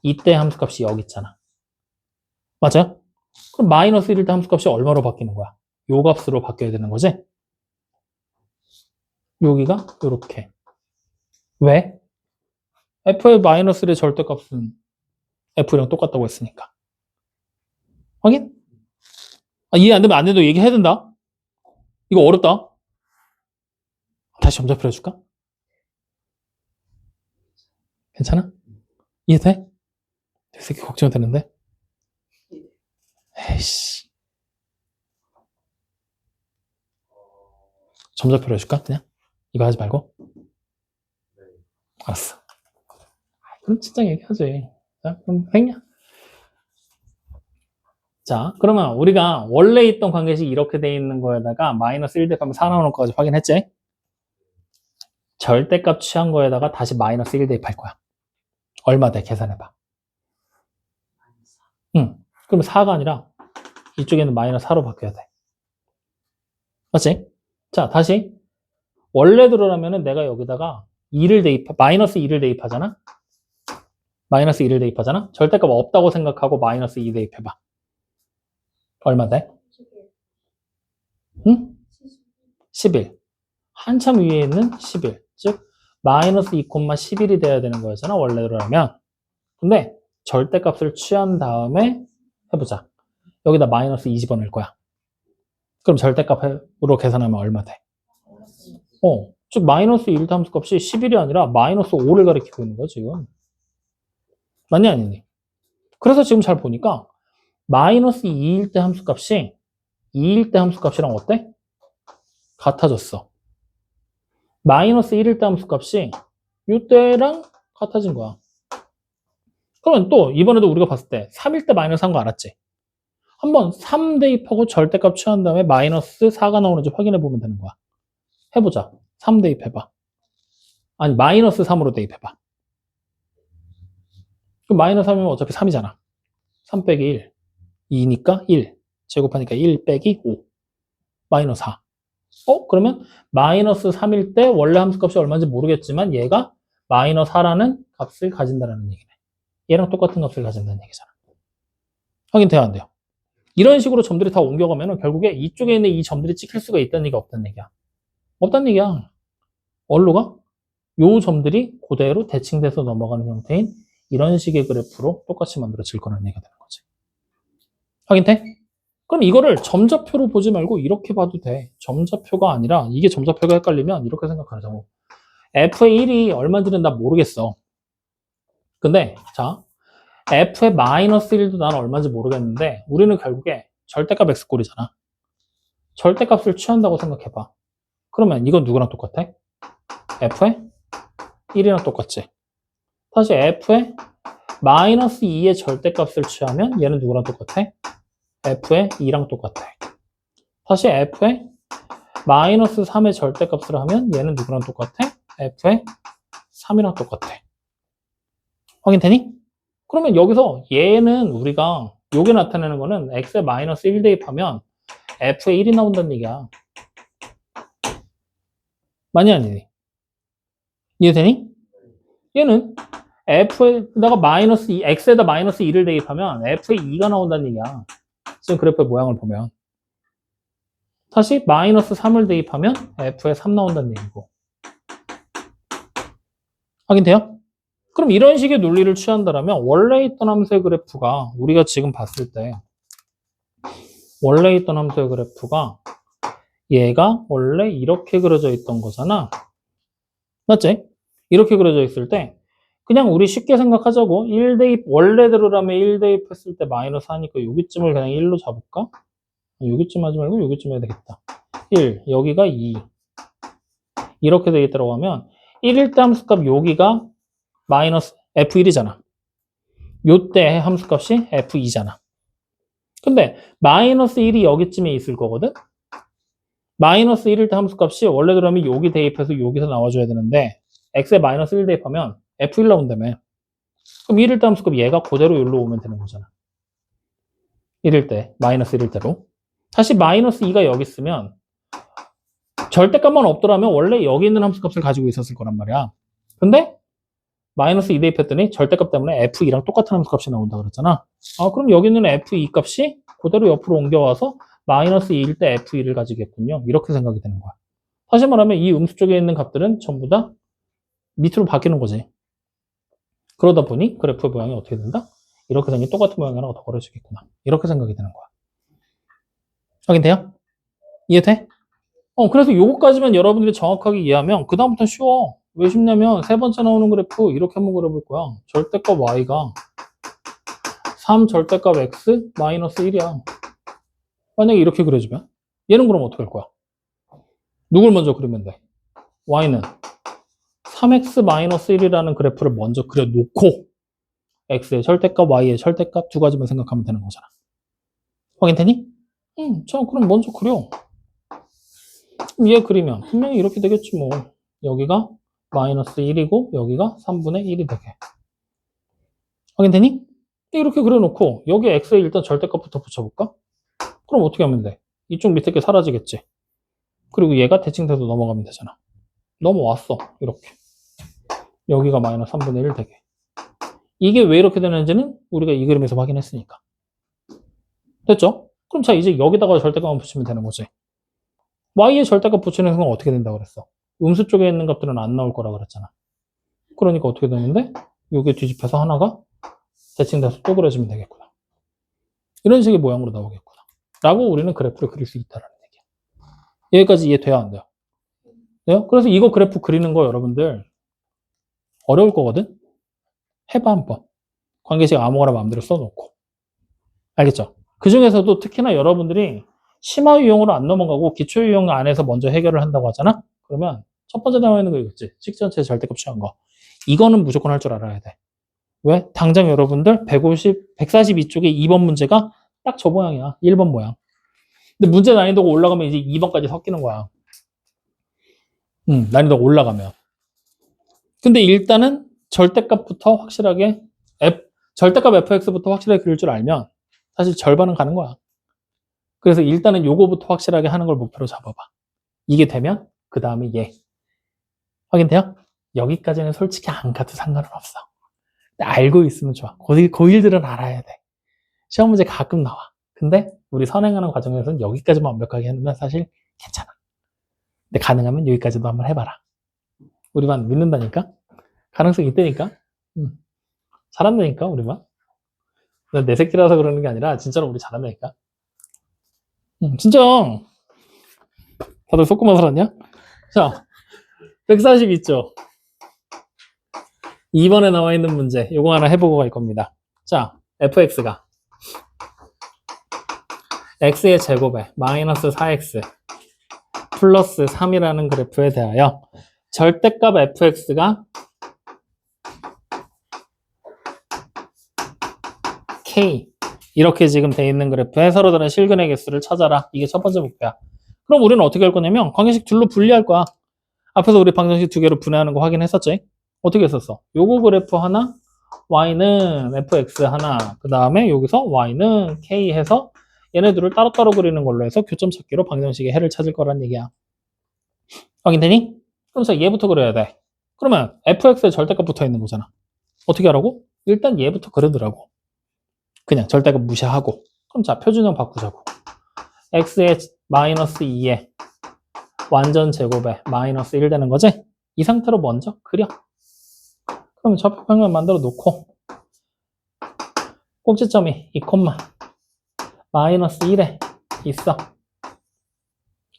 Speaker 1: 이때 함수값이 여기 있잖아. 맞아요? 그럼 마이너스 1일 때 함수값이 얼마로 바뀌는 거야? 요 값으로 바뀌어야 되는 거지? 여기가 이렇게. 왜? f의 마이너스 1의 절대값은 f랑 똑같다고 했으니까. 확인? 이해 안 되면 안 돼도 얘기해야 된다. 이거 어렵다. 다시 점자표 해줄까? 괜찮아? 이해돼? 이 새끼 걱정이 되는데? 에이씨. 점자표로 해줄까? 그냥? 이거 하지 말고? 알았어. 그럼 진짜 얘기하지. 자, 그럼 했냐? 자, 그러면 우리가 원래 있던 관계식 이렇게 돼 있는 거에다가 마이너스 1 대입하면 4 나오는 거까지 확인했지? 절대값 취한 거에다가 다시 마이너스 1 대입할 거야. 얼마 돼? 계산해봐. 응. 그럼 4가 아니라 이쪽에는 마이너스 4로 바뀌어야 돼. 맞지? 자, 다시. 원래대로라면은 내가 여기다가 마이너스 2를 대입하잖아? 마이너스 2를 대입하잖아? 절대값 없다고 생각하고 마이너스 2 대입해봐. 얼마 돼? 응? 11. 한참 위에 있는 11. 즉, 마이너스 2,11이 돼야 되는 거였잖아, 원래대로라면. 근데 절대값을 취한 다음에 해보자. 여기다 마이너스 2 집어넣을 거야. 그럼 절대값으로 계산하면 얼마 돼? 즉 마이너스 1대 함수값이 11이 아니라 마이너스 5를 가리키고 있는 거야 지금. 맞니 아니니? 그래서 지금 잘 보니까 마이너스 2일 때 함수값이 2일 때 함수값이랑 어때? 같아졌어. 마이너스 1일 때 함수값이 이때랑 같아진 거야. 그러면 또 이번에도 우리가 봤을 때 3일 때 마이너스 한 거 알았지? 한번 3 대입하고 절대값 취한 다음에 마이너스 4가 나오는지 확인해 보면 되는 거야. 해보자. 3 대입해봐. 아니 마이너스 3으로 대입해봐. 그럼 마이너스 3이면 어차피 3이잖아. 3 빼기 1. 2니까 1. 제곱하니까 1 빼기 5. 마이너스 4. 그러면 마이너스 3일 때 원래 함수값이 얼마인지 모르겠지만 얘가 마이너스 4라는 값을 가진다는 얘기네. 얘랑 똑같은 값을 가진다는 얘기잖아. 확인돼야 안 돼요? 이런 식으로 점들이 다 옮겨가면 결국에 이쪽에 있는 이 점들이 찍힐 수가 있다는 얘기가 없다는 얘기야. 없다는 얘기야. 어디로가? 요 점들이 그대로 대칭돼서 넘어가는 형태인 이런 식의 그래프로 똑같이 만들어질 거라는 얘기가 되는 거지. 확인돼? 그럼 이거를 점자표로 보지 말고 이렇게 봐도 돼. 점자표가 아니라 이게 점자표가 헷갈리면 이렇게 생각하자고. f의 1이 얼마인지는 난 모르겠어. 근데 자 f의 마이너스 1도 난 얼마인지 모르겠는데 우리는 결국에 절대값 x꼴이잖아. 절대값을 취한다고 생각해봐. 그러면 이건 누구랑 똑같아? f의 1이랑 똑같지. 다시 f의 마이너스 2의 절대값을 취하면 얘는 누구랑 똑같아? f의 2랑 똑같아. 다시 f의 마이너스 3의 절대값을 하면 얘는 누구랑 똑같아? f의 3이랑 똑같아. 확인되니? 그러면 여기서 얘는 우리가 요게 나타내는 거는 x에 마이너스 1 대입하면 f에 1이 나온다는 얘기야. 맞니 아니니? 이해되니? 얘는 f에다가 마이너스 2, x에다 마이너스 2를 대입하면 f에 2가 나온다는 얘기야. 지금 그래프의 모양을 보면. 다시 마이너스 3을 대입하면 f에 3 나온다는 얘기고. 확인돼요? 그럼 이런 식의 논리를 취한다면 원래 있던 함수의 그래프가 우리가 지금 봤을 때 원래 있던 함수의 그래프가 얘가 원래 이렇게 그려져 있던 거잖아. 맞지? 이렇게 그려져 있을 때 그냥 우리 쉽게 생각하자고 1대입 원래대로라면 1대입했을 때 마이너스 하니까 여기쯤을 그냥 1로 잡을까? 여기쯤 하지 말고 여기쯤 해야 되겠다. 1, 여기가 2 이렇게 돼 있다고 하면 1일 때 함수값 여기가 마이너스 F1이잖아. 요때 함수값이 F2잖아. 근데 마이너스 1이 여기쯤에 있을 거거든? 마이너스 1일 때 함수값이 원래대로라면 여기 대입해서 여기서 나와줘야 되는데 x에 마이너스 1 대입하면 F1 나온다며. 그럼 1일 때 함수값 얘가 그대로 여기로 오면 되는 거잖아. 1일 때, 마이너스 1일 때로. 다시 마이너스 2가 여기 있으면 절대값만 없더라면 원래 여기 있는 함수값을 가지고 있었을 거란 말이야. 근데 마이너스 2 대입했더니 절대값 때문에 F2랑 똑같은 함수값이 나온다 그랬잖아. 그럼 여기 있는 F2 값이 그대로 옆으로 옮겨와서 마이너스 2일 때 F2를 가지겠군요. 이렇게 생각이 되는 거야. 다시 말하면 이 음수 쪽에 있는 값들은 전부 다 밑으로 바뀌는 거지. 그러다 보니 그래프의 모양이 어떻게 된다? 이렇게 생긴 똑같은 모양이랑 더 그려지겠구나. 이렇게 생각이 되는 거야. 확인돼요? 이해돼? 그래서 요거까지만 여러분들이 정확하게 이해하면 그 다음부터는 쉬워. 왜 쉽냐면 세 번째 나오는 그래프 이렇게 한번 그려볼 거야. 절대값 y가 3 절대값 x 마이너스 1이야. 만약에 이렇게 그려주면 얘는 그럼 어떻게 할 거야? 누굴 먼저 그리면 돼? y는 3x 마이너스 1이라는 그래프를 먼저 그려놓고 x의 절대값, y의 절대값 두 가지만 생각하면 되는 거잖아. 확인되니? 자, 그럼 먼저 그려. 얘 그리면 분명히 이렇게 되겠지 뭐. 여기가 마이너스 1이고 여기가 3분의 1이 되게. 확인되니? 이렇게 그려놓고 여기 x에 일단 절대값부터 붙여볼까? 그럼 어떻게 하면 돼? 이쪽 밑에 게 사라지겠지. 그리고 얘가 대칭돼서 넘어가면 되잖아. 넘어왔어. 이렇게. 여기가 마이너스 3분의 1 되게. 이게 왜 이렇게 되는지는 우리가 이 그림에서 확인했으니까. 됐죠? 그럼 자 이제 여기다가 절대값만 붙이면 되는 거지. y의 절대값 붙이는 순간 어떻게 된다고 그랬어? 음수 쪽에 있는 값들은 안 나올 거라 그랬잖아. 그러니까 어떻게 되는데? 요게 뒤집혀서 하나가 대칭돼서 또 그려지면 되겠구나. 이런 식의 모양으로 나오겠구나. 라고 우리는 그래프를 그릴 수 있다는 얘기야. 여기까지 이해돼야 안 돼요? 네? 그래서 이거 그래프 그리는 거 여러분들 어려울 거거든? 해봐 한번. 관계식 아무거나 마음대로 써놓고. 알겠죠? 그 중에서도 특히나 여러분들이 심화 유형으로 안 넘어가고 기초 유형 안에서 먼저 해결을 한다고 하잖아? 그러면 첫 번째 나와 있는 거 이거지. 식전체 절대값 취한 거. 이거는 무조건 할 줄 알아야 돼. 왜? 당장 여러분들 142쪽에 2번 문제가 딱 저 모양이야. 1번 모양. 근데 문제 난이도가 올라가면 이제 2번까지 섞이는 거야. 난이도가 올라가면. 근데 일단은 절대값부터 확실하게 절대값 fx부터 확실하게 그릴 줄 알면 사실 절반은 가는 거야. 그래서 일단은 요거부터 확실하게 하는 걸 목표로 잡아봐. 이게 되면 그 다음에 얘. 확인돼요? 여기까지는 솔직히 안 가도 상관은 없어. 근데 알고 있으면 좋아. 고1들은 알아야 돼. 시험 문제 가끔 나와. 근데 우리 선행하는 과정에서는 여기까지만 완벽하게 해놓으면 사실 괜찮아. 근데 가능하면 여기까지도 한번 해봐라. 우리만 믿는다니까? 가능성이 있다니까? 잘한다니까, 우리만. 내 새끼라서 그러는 게 아니라 진짜로 우리 잘한다니까? 진짜. 다들 속고만 살았냐? 자, 142쪽. 2번에 나와 있는 문제. 요거 하나 해보고 갈 겁니다. 자, fx가 x의 제곱에 마이너스 4x 플러스 3이라는 그래프에 대하여 절대값 fx가 k 이렇게 지금 돼 있는 그래프에 서로 다른 실근의 개수를 찾아라. 이게 첫 번째 목표야. 그럼 우리는 어떻게 할 거냐면 관계식 둘로 분리할 거야. 앞에서 우리 방정식 두 개로 분해하는 거 확인했었지? 어떻게 했었어? 요거 그래프 하나, y는 fx 하나, 그 다음에 여기서 y는 k 해서 얘네들을 따로따로 그리는 걸로 해서 교점 찾기로 방정식의 해를 찾을 거란 얘기야. 확인되니? 그럼 자 얘부터 그려야 돼. 그러면 fx의 절대값 붙어 있는 거잖아. 어떻게 하라고? 일단 얘부터 그리더라고. 그냥 절대값 무시하고. 그럼 자 표준형 바꾸자고. x의 마이너스 2에 완전 제곱에 마이너스 1 되는 거지? 이 상태로 먼저 그려. 그럼 좌표평면 만들어 놓고 꼭지점이 2, 마이너스 1에 있어.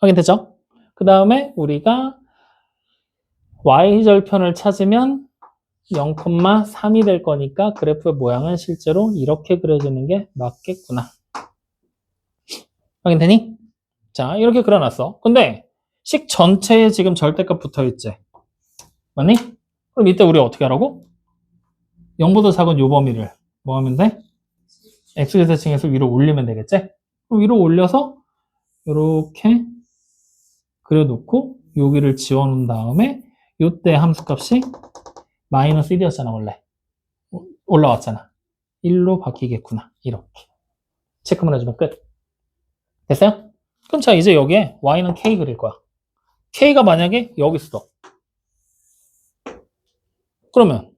Speaker 1: 확인되죠? 그 다음에 우리가 y절편을 찾으면 0,3이 될 거니까 그래프의 모양은 실제로 이렇게 그려지는 게 맞겠구나. 확인되니? 자, 이렇게 그려놨어. 근데 식 전체에 지금 절대값 붙어있지? 맞니? 그럼 이때 우리 어떻게 하라고? 0보다 작은 요 범위를 뭐 하면 돼? x제곱층에서 위로 올리면 되겠지? 그럼 위로 올려서 이렇게 그려놓고 여기를 지워놓은 다음에 요때 함수값이 마이너스 1이었잖아 원래. 올라왔잖아. 1로 바뀌겠구나. 이렇게 체크만 해주면 끝. 됐어요? 그럼 자 이제 여기에 y는 k 그릴 거야. k가 만약에 여기 있어. 그러면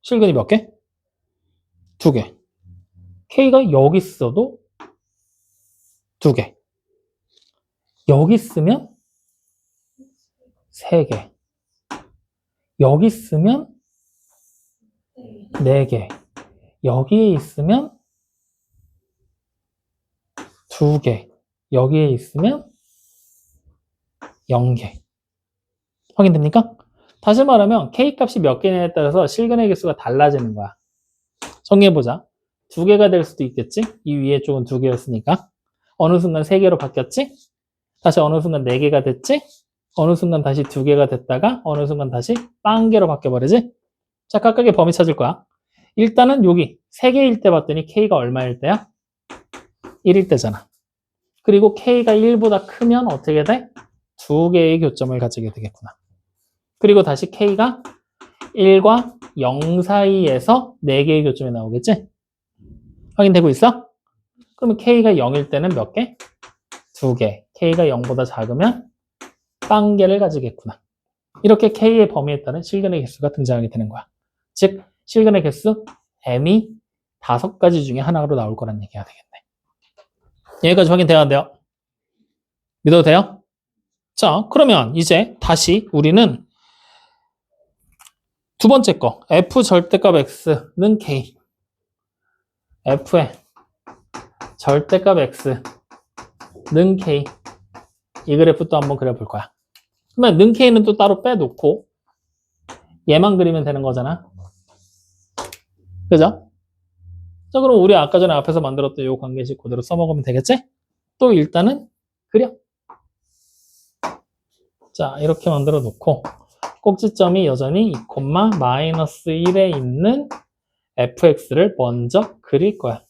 Speaker 1: 실근이 몇 개? 2개. k가 여기 있어도 2개. 여기 있으면 3개. 여기 있으면 4개. 여기에 있으면 2개. 여기에 있으면 0개. 확인됩니까? 다시 말하면 K값이 몇 개냐에 따라서 실근의 개수가 달라지는 거야. 정리해보자. 2개가 될 수도 있겠지? 이 위에 쪽은 2개였으니까. 어느 순간 3개로 바뀌었지? 다시 어느 순간 4개가 됐지? 어느 순간 다시 2개가 됐다가 어느 순간 다시 빵개로 바뀌어버리지? 자, 각각의 범위 찾을 거야. 일단은 여기 3개일 때 봤더니 K가 얼마일 때야? 1일 때잖아. 그리고 K가 1보다 크면 어떻게 돼? 2개의 교점을 가지게 되겠구나. 그리고 다시 K가 1과 0 사이에서 4개의 교점이 나오겠지? 확인되고 있어? 그러면 K가 0일 때는 몇 개? 2개. K가 0보다 작으면 빵개를 가지겠구나. 이렇게 K의 범위에 따른 실근의 개수가 등장하게 되는 거야. 즉, 실근의 개수 M이 5가지 중에 하나로 나올 거란 얘기가 되겠네. 여기까지 확인돼야 돼요. 믿어도 돼요? 자, 그러면 이제 다시 우리는 두 번째 거 F 절대값 X는 K F의 절대값 X는 K 이 그래프 또 한번 그려볼 거야. 그러면 는 K는 또 따로 빼놓고 얘만 그리면 되는 거잖아. 그죠? 자, 그럼 우리 아까 전에 앞에서 만들었던 이 관계식 그대로 써먹으면 되겠지? 또 일단은 그려. 자, 이렇게 만들어 놓고 꼭지점이 여전히 2,-1에 있는 fx를 먼저 그릴 거야.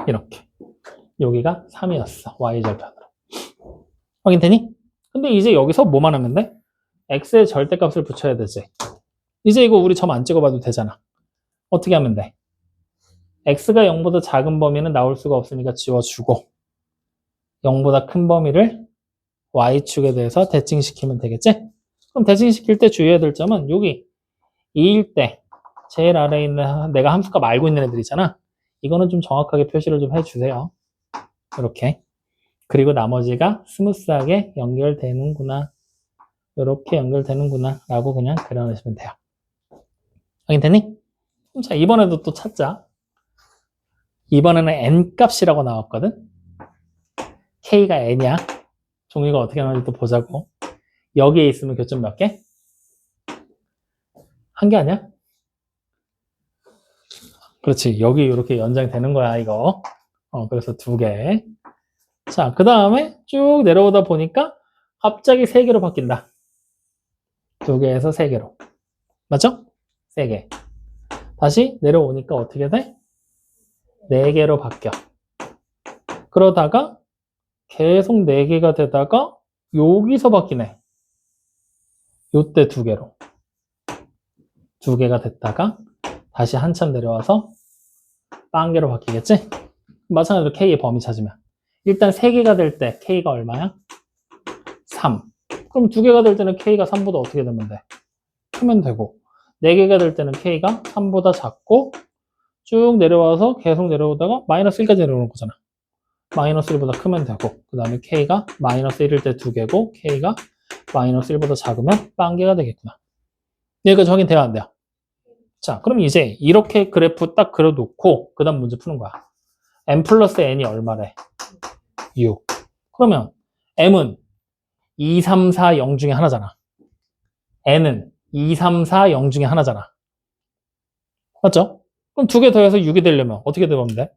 Speaker 1: 이렇게. 여기가 3이었어. y절편으로. 확인되니? 근데 이제 여기서 뭐만 하면 돼? x의 절대값을 붙여야 되지. 이제 이거 우리 점 안 찍어봐도 되잖아. 어떻게 하면 돼? x가 0보다 작은 범위는 나올 수가 없으니까 지워주고 0보다 큰 범위를 y축에 대해서 대칭시키면 되겠지? 그럼 대칭시킬 때 주의해야 될 점은 여기 2일 때 제일 아래에 있는 내가 함수값 알고 있는 애들 있잖아. 이거는 좀 정확하게 표시를 좀 해주세요. 이렇게. 그리고 나머지가 스무스하게 연결되는구나. 이렇게 연결되는구나 라고 그냥 그려내시면 돼요. 확인되니? 자, 이번에도 또 찾자. 이번에는 n값이라고 나왔거든. k가 n이야. 종이가 어떻게 나오는지 또 보자고. 여기에 있으면 교점 몇 개? 한 개 아니야? 그렇지. 여기 이렇게 연장이 되는 거야, 이거. 그래서 2개. 자, 그 다음에 쭉 내려오다 보니까 갑자기 3개로 바뀐다. 2개에서 3개로. 맞죠? 3개. 다시 내려오니까 어떻게 돼? 4개로 바뀌어. 그러다가 계속 4개가 되다가 여기서 바뀌네. 요때 2개로. 2개가 됐다가 다시 한참 내려와서 빵개로 바뀌겠지? 마찬가지로 K의 범위 찾으면 일단 3개가 될 때 K가 얼마야? 3. 그럼 2개가 될 때는 K가 3보다 어떻게 되면 돼? 크면 되고 4개가 될 때는 K가 3보다 작고 쭉 내려와서 계속 내려오다가 마이너스 1까지 내려오는 거잖아. 마이너스 1보다 크면 되고 그 다음에 K가 마이너스 1일 때 2개고 K가 마이너스 1보다 작으면 빵개가 되겠구나. 여기까지 확인돼야 안 돼요? 자, 그럼 이제 이렇게 그래프 딱 그려놓고 그 다음 문제 푸는 거야. m 플러스 n이 얼마래? 6. 그러면 m은 2, 3, 4, 0 중에 하나잖아. n은 2, 3, 4, 0 중에 하나잖아. 맞죠? 그럼 2개 더해서 6이 되려면 어떻게 되면 돼?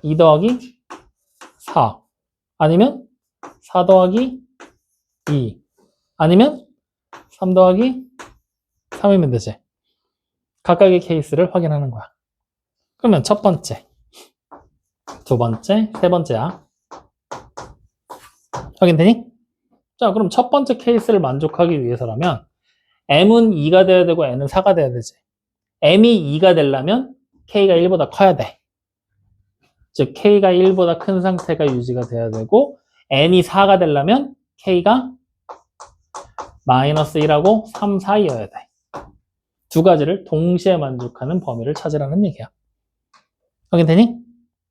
Speaker 1: 2 더하기 4 아니면 4 더하기 2 아니면 3 더하기 3이면 되지. 각각의 케이스를 확인하는 거야. 그러면 첫 번째, 두 번째, 세 번째야. 확인되니? 자, 그럼 첫 번째 케이스를 만족하기 위해서라면 m은 2가 돼야 되고 n은 4가 돼야 되지. m이 2가 되려면 k가 1보다 커야 돼. 즉 k가 1보다 큰 상태가 유지가 돼야 되고 n이 4가 되려면 k가 마이너스 1하고 3 사이여야 돼. 두 가지를 동시에 만족하는 범위를 찾으라는 얘기야. 확인되니?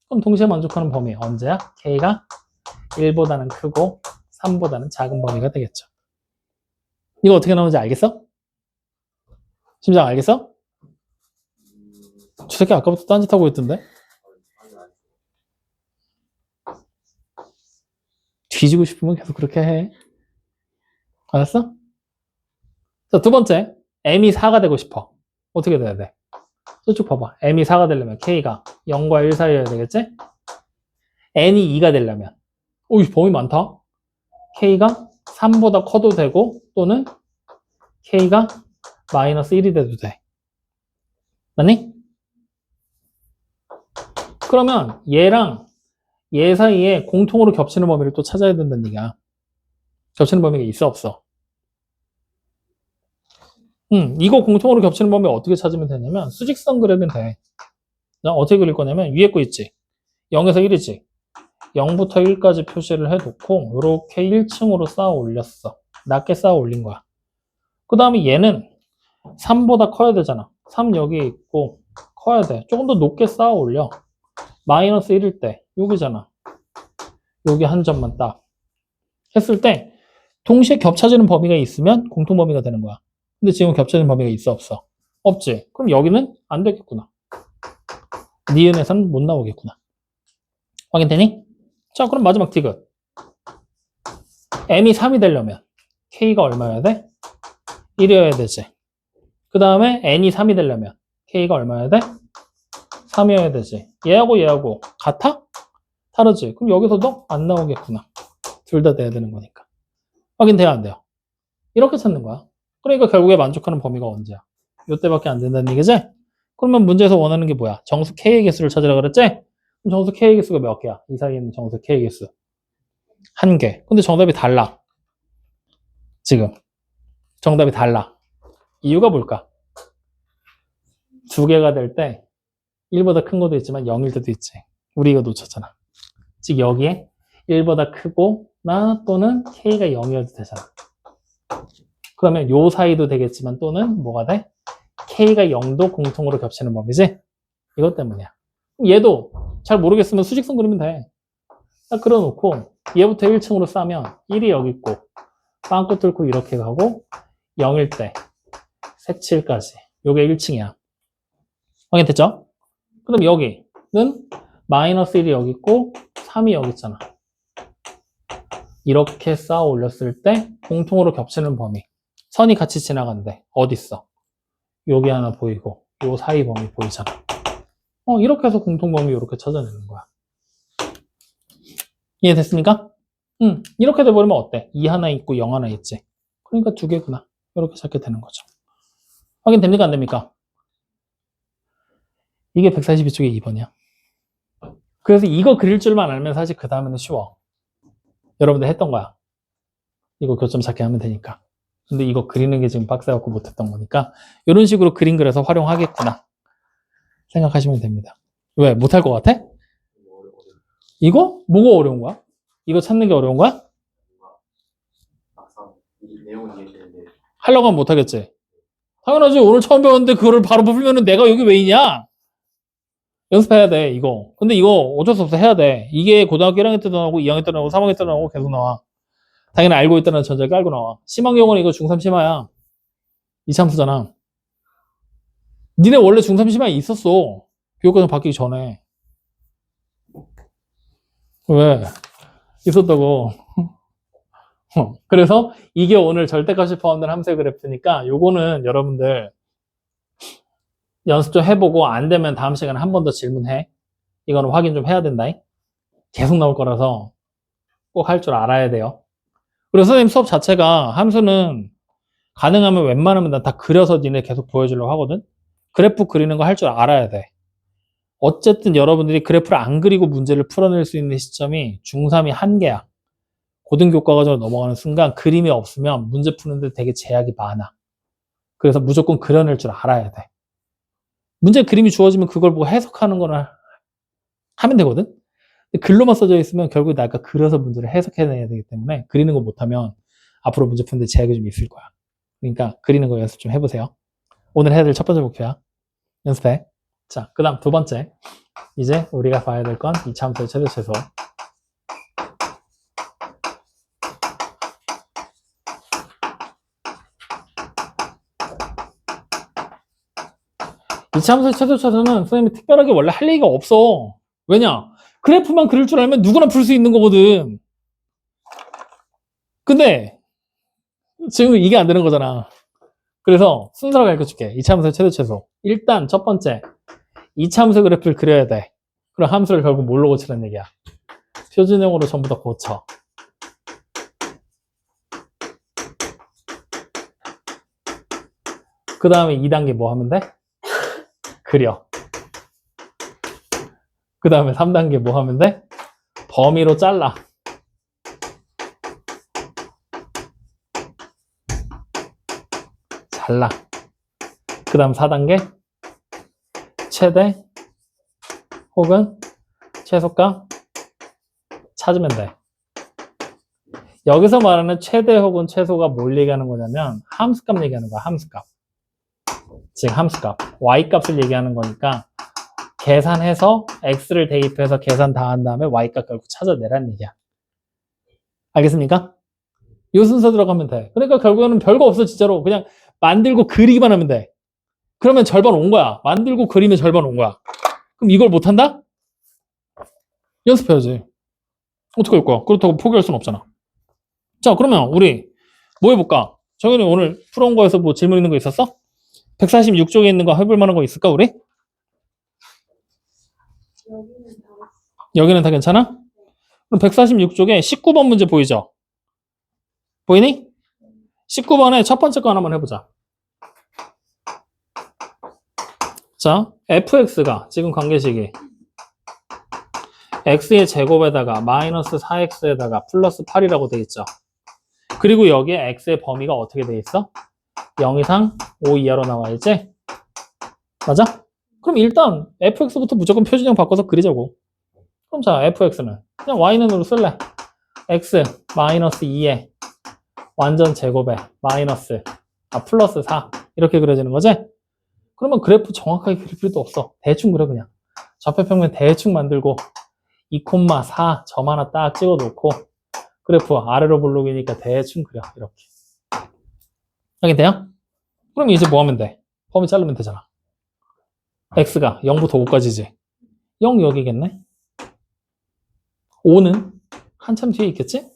Speaker 1: 그럼 동시에 만족하는 범위 언제야? k가 1보다는 크고 3보다는 작은 범위가 되겠죠. 이거 어떻게 나오는지 알겠어? 심장 알겠어? 저 새끼 아까부터 딴짓하고 있던데? 뒤지고 싶으면 계속 그렇게 해. 알았어? 자, 두 번째. m이 4가 되고 싶어. 어떻게 돼야 돼? 저쪽 봐봐. m이 4가 되려면 k가 0과 1 사이여야 되겠지? n이 2가 되려면 오이 범위 많다. k가 3보다 커도 되고 또는 k가 마이너스 1이 돼도 돼. 맞니? 그러면 얘랑 얘 사이에 공통으로 겹치는 범위를 또 찾아야 된다는 얘기야. 겹치는 범위가 있어 없어? 이거 공통으로 겹치는 범위 어떻게 찾으면 되냐면 수직선 그리면 돼. 어떻게 그릴 거냐면 위에 거 있지? 0에서 1이지? 0부터 1까지 표시를 해놓고 이렇게 1층으로 쌓아 올렸어. 낮게 쌓아 올린 거야. 그 다음에 얘는 3보다 커야 되잖아. 3 여기 있고 커야 돼. 조금 더 높게 쌓아 올려. 마이너스 1일 때 여기잖아. 여기 한 점만 딱 했을 때 동시에 겹쳐지는 범위가 있으면 공통 범위가 되는 거야. 근데 지금 겹쳐지는 범위가 있어 없어? 없지. 그럼 여기는 안 되겠구나. 니은에서는 못 나오겠구나. 확인되니? 자, 그럼 마지막 디귿. m이 3이 되려면 k가 얼마여야 돼? 1이어야 되지. 그 다음에 n이 3이 되려면 k가 얼마여야 돼? 3이어야 되지. 얘하고 얘하고 같아? 다르지. 그럼 여기서도 안 나오겠구나. 둘 다 돼야 되는 거니까. 확인돼야 안 돼요? 이렇게 찾는 거야. 그러니까 결국에 만족하는 범위가 언제야? 이때밖에 안 된다는 얘기지? 그러면 문제에서 원하는 게 뭐야? 정수 k의 개수를 찾으라 그랬지? 그럼 정수 k의 개수가 몇 개야? 이 사이에 있는 정수 k의 개수. 1개. 근데 정답이 달라. 지금. 정답이 달라. 이유가 뭘까? 2개가 될 때 1보다 큰 것도 있지만 0일 때도 있지. 우리 이거 놓쳤잖아. 즉 여기에 1보다 크고나 또는 k가 0이어도 되잖아. 그러면 요 사이도 되겠지만 또는 뭐가 돼? k가 0도 공통으로 겹치는 법이지? 이것 때문이야. 얘도 잘 모르겠으면 수직선 그리면 돼. 딱 그려놓고 얘부터 1층으로 싸면 1이 여기 있고 빵꾸 뚫고 이렇게 가고 0일 때 색칠까지 요게 1층이야. 확인됐죠? 그럼 여기는 마이너스 1이 여기 있고 3이 여기 있잖아. 이렇게 쌓아 올렸을 때 공통으로 겹치는 범위 선이 같이 지나간대. 어디 있어? 여기 하나 보이고 요 사이 범위 보이잖아. 이렇게 해서 공통 범위 이렇게 찾아내는 거야. 이해됐습니까? 이렇게 돼버리면 어때? 2 하나 있고 0 하나 있지. 그러니까 2개구나. 이렇게 찾게 되는 거죠. 확인됩니까? 안 됩니까? 이게 142쪽의 2번이야. 그래서 이거 그릴 줄만 알면 사실 그 다음에는 쉬워. 여러분들 했던 거야. 이거 교점 찾기 하면 되니까. 근데 이거 그리는 게 지금 빡세갖고 못했던 거니까 이런 식으로 그림 그려서 활용하겠구나 생각하시면 됩니다. 왜? 못할 것 같아? 이거? 뭐가 어려운 거야? 이거 찾는 게 어려운 거야?
Speaker 3: 막상 이 내용은 이해되는데
Speaker 1: 하려고 하면 못하겠지. 당연하지. 오늘 처음 배웠는데 그거를 바로 풀면은 내가 여기 왜 있냐? 연습해야 돼, 이거. 근데 이거 어쩔 수 없어 해야 돼. 이게 고등학교 1학년 때도 나오고 2학년 때도 나오고 3학년 때도 나오고 계속 나와. 당연히 알고 있다는 전제를 깔고 나와. 심한 경우는 이거 중3 심화야. 이참수잖아. 니네 원래 중3 심화에 있었어. 교육과정 바뀌기 전에. 왜? 있었다고. 그래서 이게 오늘 절대값이 포함된 함수의 그래프니까 요거는 여러분들 연습 좀 해보고 안 되면 다음 시간에 한 번 더 질문해. 이거는 확인 좀 해야 된다. 계속 나올 거라서 꼭 할 줄 알아야 돼요. 그리고 선생님 수업 자체가 함수는 가능하면 웬만하면 난 다 그려서 니네 계속 보여주려고 하거든. 그래프 그리는 거 할 줄 알아야 돼. 어쨌든 여러분들이 그래프를 안 그리고 문제를 풀어낼 수 있는 시점이 중3이 한계야. 고등교과과정으로 넘어가는 순간 그림이 없으면 문제 푸는데 되게 제약이 많아. 그래서 무조건 그려낼 줄 알아야 돼. 문제 그림이 주어지면 그걸 보고 해석하는 거나 하면 되거든. 근데 글로만 써져 있으면 결국 내가 그려서 문제를 해석해내야 되기 때문에 그리는 거 못하면 앞으로 문제 푸는데 제약이 좀 있을 거야. 그러니까 그리는 거 연습 좀 해보세요. 오늘 해야 될 첫 번째 목표야. 연습해. 자, 그 다음 두 번째. 이제 우리가 봐야 될 건 2차 함수의 최대 최소. 이차 함수의 최대 최소는 선생님이 특별하게 원래 할 얘기가 없어. 왜냐? 그래프만 그릴 줄 알면 누구나 풀 수 있는 거거든. 근데 지금 이게 안 되는 거잖아. 그래서 순서를 가르쳐 줄게. 2차 함수의 최대 최소. 일단 첫 번째 2차 함수 그래프를 그려야 돼. 그럼 함수를 결국 뭘로 고치라는 얘기야? 표준형으로 전부 다 고쳐. 그 다음에 2단계 뭐 하면 돼? 그려. 그 다음에 3단계 뭐 하면 돼? 범위로 잘라. 잘라. 그 다음 4단계 최대 혹은 최소값 찾으면 돼. 여기서 말하는 최대 혹은 최소가 뭘 얘기하는 거냐면 함수값 얘기하는 거야. 함수값. 즉 함수값. y값을 얘기하는 거니까 계산해서 x를 대입해서 계산 다 한 다음에 y값 결국 찾아내라는 얘기야. 알겠습니까? 이 순서 들어가면 돼. 그러니까 결국에는 별거 없어. 진짜로 그냥 만들고 그리기만 하면 돼. 그러면 절반 온 거야. 만들고 그리면 절반 온 거야. 그럼 이걸 못한다? 연습해야지. 어떻게 할 거야? 그렇다고 포기할 수는 없잖아. 자, 그러면 우리 뭐 해볼까? 정현이 오늘 풀어온 거에서 뭐 질문 있는 거 있었어? 146쪽에 있는 거 해볼 만한 거 있을까, 우리? 여기는 다 괜찮아? 그럼 146쪽에 19번 문제 보이죠? 보이니? 19번에 첫 번째 거 하나만 해보자. 자, fx가 지금 관계식이 x의 제곱에다가 마이너스 4x에다가 플러스 8이라고 돼 있죠. 그리고 여기에 x의 범위가 어떻게 돼 있어? 0 이상 5 이하로 나와야지. 맞아? 그럼 일단 fx부터 무조건 표준형 바꿔서 그리자고. 그럼 자, fx는 그냥 y는으로 쓸래. x 마이너스 2에 완전 제곱에 마이너스 플러스 4 이렇게 그려지는 거지? 그러면 그래프 정확하게 그릴 필요도 없어. 대충 그려 그냥. 좌표평면 대충 만들고 2,4 점 하나 딱 찍어 놓고 그래프 아래로 볼록이니까 대충 그려. 이렇게. 확인돼요? 그럼 이제 뭐 하면 돼? 범위 자르면 되잖아. x가 0부터 5까지지. 0 여기겠네? 5는 한참 뒤에 있겠지?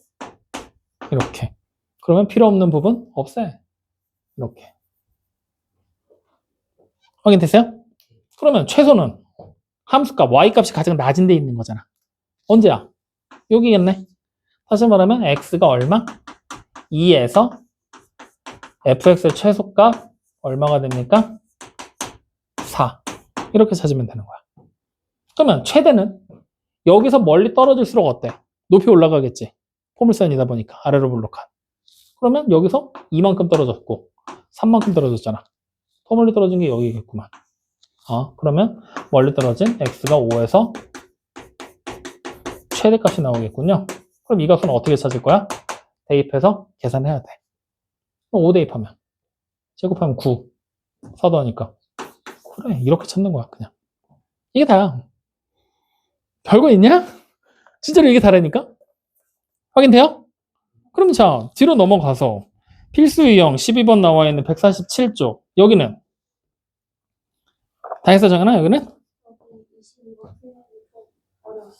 Speaker 1: 이렇게. 그러면 필요 없는 부분 없애. 이렇게. 확인됐어요? 그러면 최소는 함수값 y값이 가장 낮은 데 있는 거잖아. 언제야? 여기겠네. 다시 말하면 x가 얼마? 2에서 fx의 최소값 얼마가 됩니까? 4. 이렇게 찾으면 되는 거야. 그러면 최대는 여기서 멀리 떨어질수록 어때? 높이 올라가겠지. 포물선이다 보니까 아래로 볼록한. 그러면 여기서 2만큼 떨어졌고 3만큼 떨어졌잖아. 더 멀리 떨어진 게 여기겠구만. 그러면 멀리 떨어진 x가 5에서 최대값이 나오겠군요. 그럼 이 값은 어떻게 찾을 거야? 대입해서 계산해야 돼. 5 대입하면 제곱하면 9 사도하니까 그래 이렇게 찾는 거야 그냥. 이게 다야. 별거 있냐? 진짜로 이게 다라니까? 확인돼요? 그럼 자 뒤로 넘어가서 필수 유형 12번 나와 있는 147쪽 여기는 다 했어 정연아 여기는?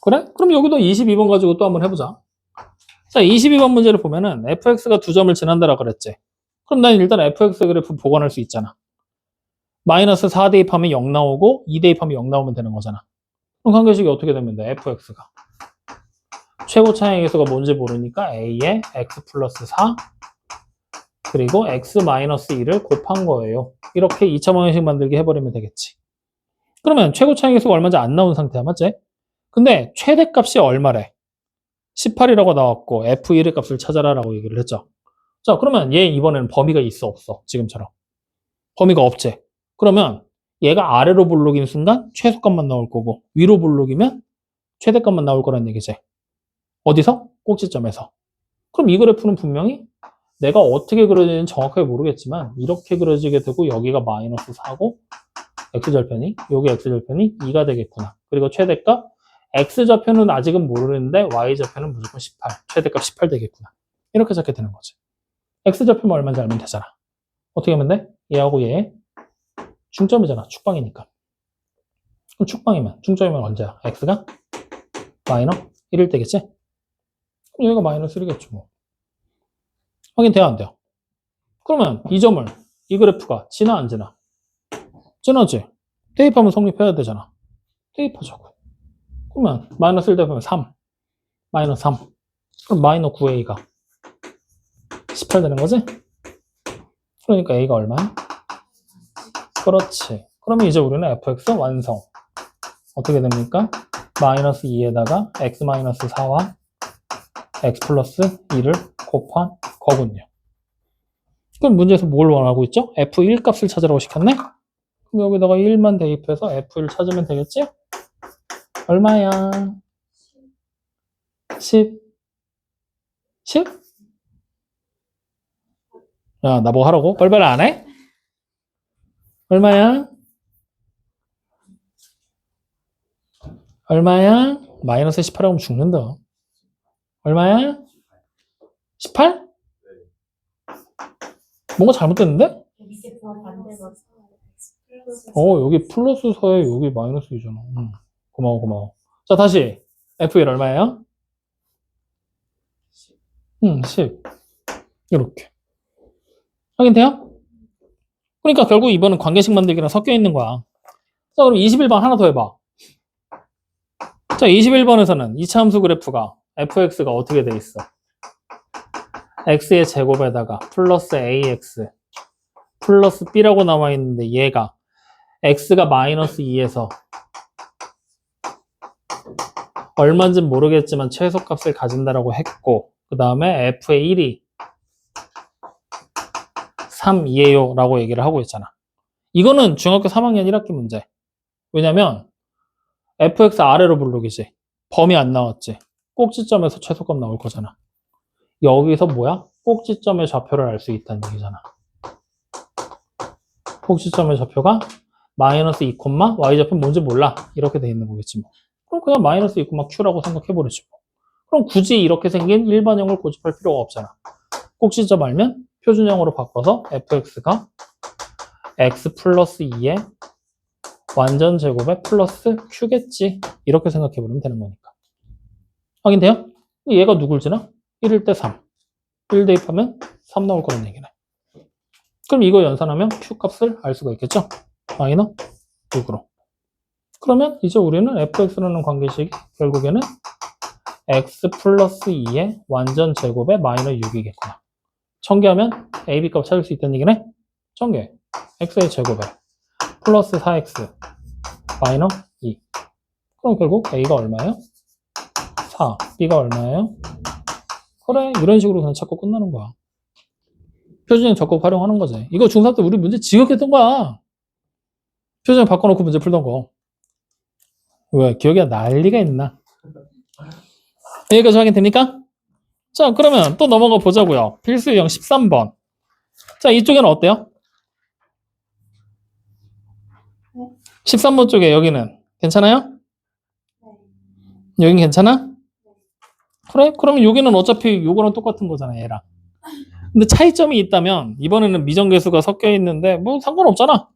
Speaker 1: 그래? 그럼 여기도 22번 가지고 또 한번 해보자. 자 22번 문제를 보면은 fx가 2점을 지난다라고 그랬지. 그럼 난 일단 fx 그래프 복원할 수 있잖아. 마이너스 4 대입하면 0 나오고 2 대입하면 0 나오면 되는 거잖아. 그럼 관계식이 어떻게 되면 돼? fx가 최고 차항의 계수가 뭔지 모르니까 a에 x 플러스 4 그리고 x 마이너스 2를 곱한 거예요. 이렇게 2차 방정식 만들기 해버리면 되겠지. 그러면 최고 차항의 계수가 얼마인지 안 나온 상태야, 맞지? 근데 최대값이 얼마래? 18이라고 나왔고 f1의 값을 찾아라라고 얘기를 했죠. 자, 그러면 얘 이번에는 범위가 있어 없어? 지금처럼. 범위가 없지. 그러면 얘가 아래로 볼록인 순간 최소값만 나올 거고 위로 볼록이면 최대값만 나올 거란 얘기지. 어디서? 꼭지점에서. 그럼 이 그래프는 분명히 내가 어떻게 그려지는지 정확하게 모르겠지만 이렇게 그려지게 되고 여기가 마이너스 4고 x절편이 여기 x절편이 2가 되겠구나. 그리고 최대값 x좌표는 아직은 모르는데 y좌표는 무조건 18 최대값 18 되겠구나. 이렇게 잡게 되는 거지. x좌표만 얼마인지 알면 되잖아. 어떻게 하면 돼? 얘하고 얘 중점이잖아. 축방이니까. 그럼 축방이면 중점이면 언제야? x가 마이너 1일 때겠지? 그럼 여기가 마이너스 1이겠죠 뭐. 확인돼야 안 돼요? 그러면 이 점을 이 그래프가 지나 안 지나? 지나지? 대입하면 성립해야 되잖아. 대입하자고. 그러면 마이너스 1 대입하면 3 마이너스 3 그럼 마이너스 9a가 18 되는 거지? 그러니까 a가 얼마야? 그렇지. 그러면 이제 우리는 fx 완성. 어떻게 됩니까? 마이너스 2에다가 x 마이너스 4와 x 플러스 2를 곱한 거군요. 그럼 문제에서 뭘 원하고 있죠? f1 값을 찾으라고 시켰네? 그럼 여기다가 1만 대입해서 f1 찾으면 되겠지? 얼마야? 10? 10? 야, 나 뭐 하라고? 빨리빨리 안 해? 얼마야? 얼마야? 마이너스 18하면 죽는다. 얼마야? 18? 뭔가 잘못됐는데? 여기 플러스 4에 여기 마이너스 2잖아. 고마워, 고마워. 자, 다시. F1 얼마예요? 10. 이렇게. 확인돼요? 그러니까 결국 이번은 관계식 만들기랑 섞여 있는 거야. 자, 그럼 21번 하나 더 해봐. 자, 21번에서는 이차 함수 그래프가 fx가 어떻게 돼 있어? x의 제곱에다가 플러스 ax 플러스 b라고 나와 있는데 얘가 x가 마이너스 2에서 얼마인지 모르겠지만 최소값을 가진다라고 했고 그 다음에 f의 1이 3이에요 라고 얘기를 하고 있잖아. 이거는 중학교 3학년 1학기 문제. 왜냐면 fx 아래로 블록이지. 범위 안 나왔지. 꼭지점에서 최소값 나올 거잖아. 여기서 뭐야? 꼭지점의 좌표를 알 수 있다는 얘기잖아. 꼭지점의 좌표가 마이너스 2, y좌표 뭔지 몰라. 이렇게 돼 있는 거겠지 뭐. 그럼 그냥 마이너스 2, q라고 생각해버리지 뭐. 그럼 굳이 이렇게 생긴 일반형을 고집할 필요가 없잖아. 꼭지점 알면 표준형으로 바꿔서 fx가 x 플러스 2의 완전 제곱에 플러스 q겠지. 이렇게 생각해보면 되는 거니까. 확인돼요? 얘가 누굴지나? 1일 때 3. 1 대입하면 3 나올 거란 얘기네. 그럼 이거 연산하면 q 값을 알 수가 있겠죠? 마이너 6으로. 그러면 이제 우리는 fx라는 관계식이 결국에는 x 플러스 2의 완전 제곱에 마이너 6이겠구나. 전개하면 ab 값 찾을 수 있다는 얘기네? 전개. x의 제곱에 플러스 4x 마이너 2. 그럼 결국 a가 얼마예요? 4. b가 얼마예요? 그래, 이런 식으로 그냥 찾고 끝나는 거야. 표준형 적극 활용하는 거지. 이거 중3 때 우리 문제 지각했던 거야. 표준형 바꿔놓고 문제 풀던 거. 왜? 기억이 난리가 있나? 여기까지 확인됩니까? 자, 그러면 또 넘어가 보자고요. 필수 유형 13번. 자, 이쪽에는 어때요? 13번 쪽에 여기는 괜찮아요? 여긴 괜찮아? 그래? 그러면 여기는 어차피 요거랑 똑같은 거잖아, 얘랑. 근데 차이점이 있다면 이번에는 미정계수가 섞여 있는데 뭐 상관없잖아.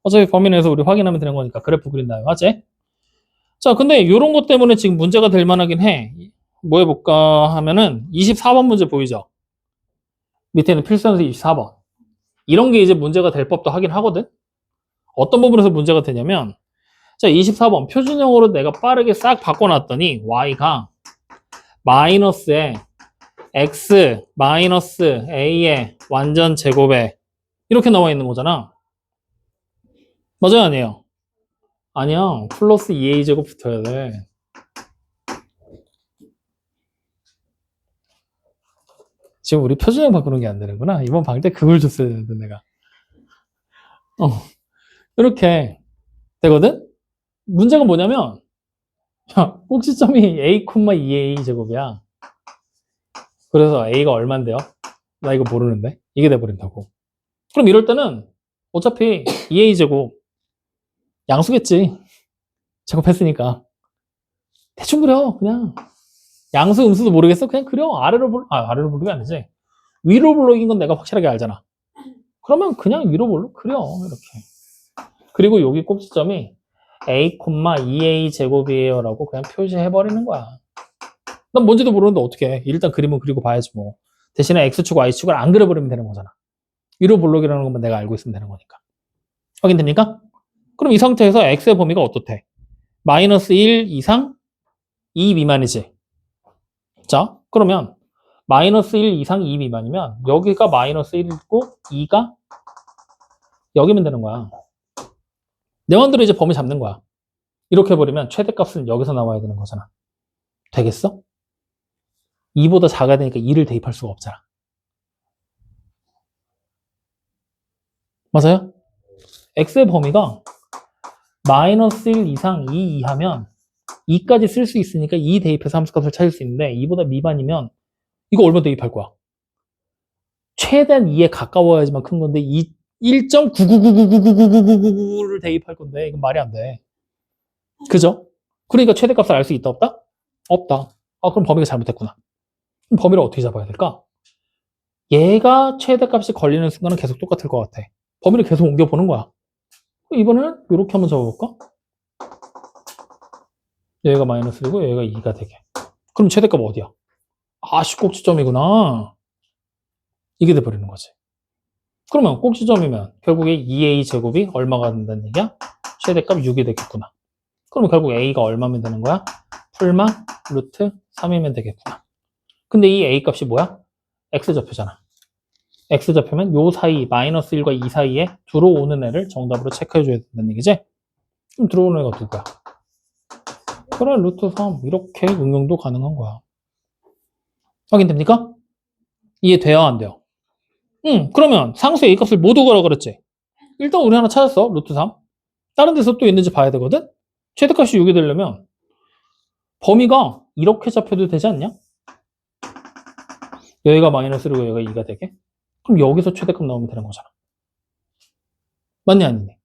Speaker 1: 어차피 범위 내에서 우리 확인하면 되는 거니까 그래프 그린 다음에 맞지? 자, 근데 이런 것 때문에 지금 문제가 될 만하긴 해. 뭐 해볼까 하면은 24번 문제 보이죠? 밑에는 필수함수 24번. 이런 게 이제 문제가 될 법도 하긴 하거든? 어떤 부분에서 문제가 되냐면 자, 24번 표준형으로 내가 빠르게 싹 바꿔놨더니 y가 마이너스에 x 마이너스 a의 완전 제곱에 이렇게 나와 있는 거잖아. 맞아요, 아니에요? 아니야, 플러스 2a 제곱 붙어야 돼. 지금 우리 표준형 바꾸는 게 안 되는구나. 이번 방 때 그걸 줬어야 되는데 내가. 이렇게 되거든? 문제가 뭐냐면 야, 꼭지점이 a, 2a 제곱이야. 그래서 a가 얼만데요? 나 이거 모르는데 이게 돼버린다고. 그럼 이럴 때는 어차피 2a 제곱 양수겠지. 제곱했으니까 대충 그려. 그냥 양수 음수도 모르겠어. 그냥 그려. 아래로 블록이 아니지. 위로 블록인 건 내가 확실하게 알잖아. 그러면 그냥 위로 블록 그려. 이렇게. 그리고 여기 꼭지점이 a, 2a 제곱이에요 라고 그냥 표시해버리는 거야. 난 뭔지도 모르는데 어떻게 해. 일단 그림은 그리고 봐야지 뭐. 대신에 x축, y축을 안 그려버리면 되는 거잖아. 위로 블록이라는 것만 내가 알고 있으면 되는 거니까. 확인됩니까? 그럼 이 상태에서 x의 범위가 어떻대? 마이너스 1 이상 2 미만이지. 자, 그러면 마이너스 1 이상 2 미만이면 여기가 마이너스 1이고 2가 여기면 되는 거야. 내 맘대로 이제 범위 잡는 거야. 이렇게 해버리면 최대값은 여기서 나와야 되는 거잖아. 되겠어? 2보다 작아야 되니까 2를 대입할 수가 없잖아. 맞아요? x의 범위가 마이너스 1 이상 2 이하면 2까지 쓸 수 있으니까 2 대입해서 함수값을 찾을 수 있는데 2보다 미만이면 이거 얼마 대입할 거야? 최대한 2에 가까워야지만 큰 건데 1.99999999999를 대입할 건데 이건 말이 안 돼. 그죠? 그러니까 최대값을 알 수 있다 없다? 없다. 아, 그럼 범위가 잘못됐구나. 그럼 범위를 어떻게 잡아야 될까? 얘가 최대값이 걸리는 순간은 계속 똑같을 것 같아. 범위를 계속 옮겨보는 거야. 이번에는 이렇게 한번 잡아볼까? 얘가 마이너스 1이고 얘가 2가 되게. 그럼 최대값 어디야? 아, 꼭지점이구나. 이게 돼버리는 거지. 그러면 꼭지점이면 결국에 2a 제곱이 얼마가 된다는 얘기야? 최대값 6이 되겠구나. 그러면 결국 a가 얼마면 되는 거야? 풀마 루트 3이면 되겠구나. 근데 이 a 값이 뭐야? x좌표잖아. x좌표면 요 사이 마이너스 1과 2 사이에 들어오는 애를 정답으로 체크해줘야 된다는 얘기지? 그럼 들어오는 애가 누구야? 그래, 루트 3 이렇게 응용도 가능한 거야. 확인됩니까? 이해돼요? 안 돼요? 그러면 상수 a 값을 모두 거라 그랬지? 일단 우리 하나 찾았어. 루트 3. 다른 데서 또 있는지 봐야 되거든? 최대값이 6이 되려면 범위가 이렇게 잡혀도 되지 않냐? 여기가 마이너스고 여기가 2가 되게? 그럼 여기서 최대값 나오면 되는 거잖아. 맞니 아니니?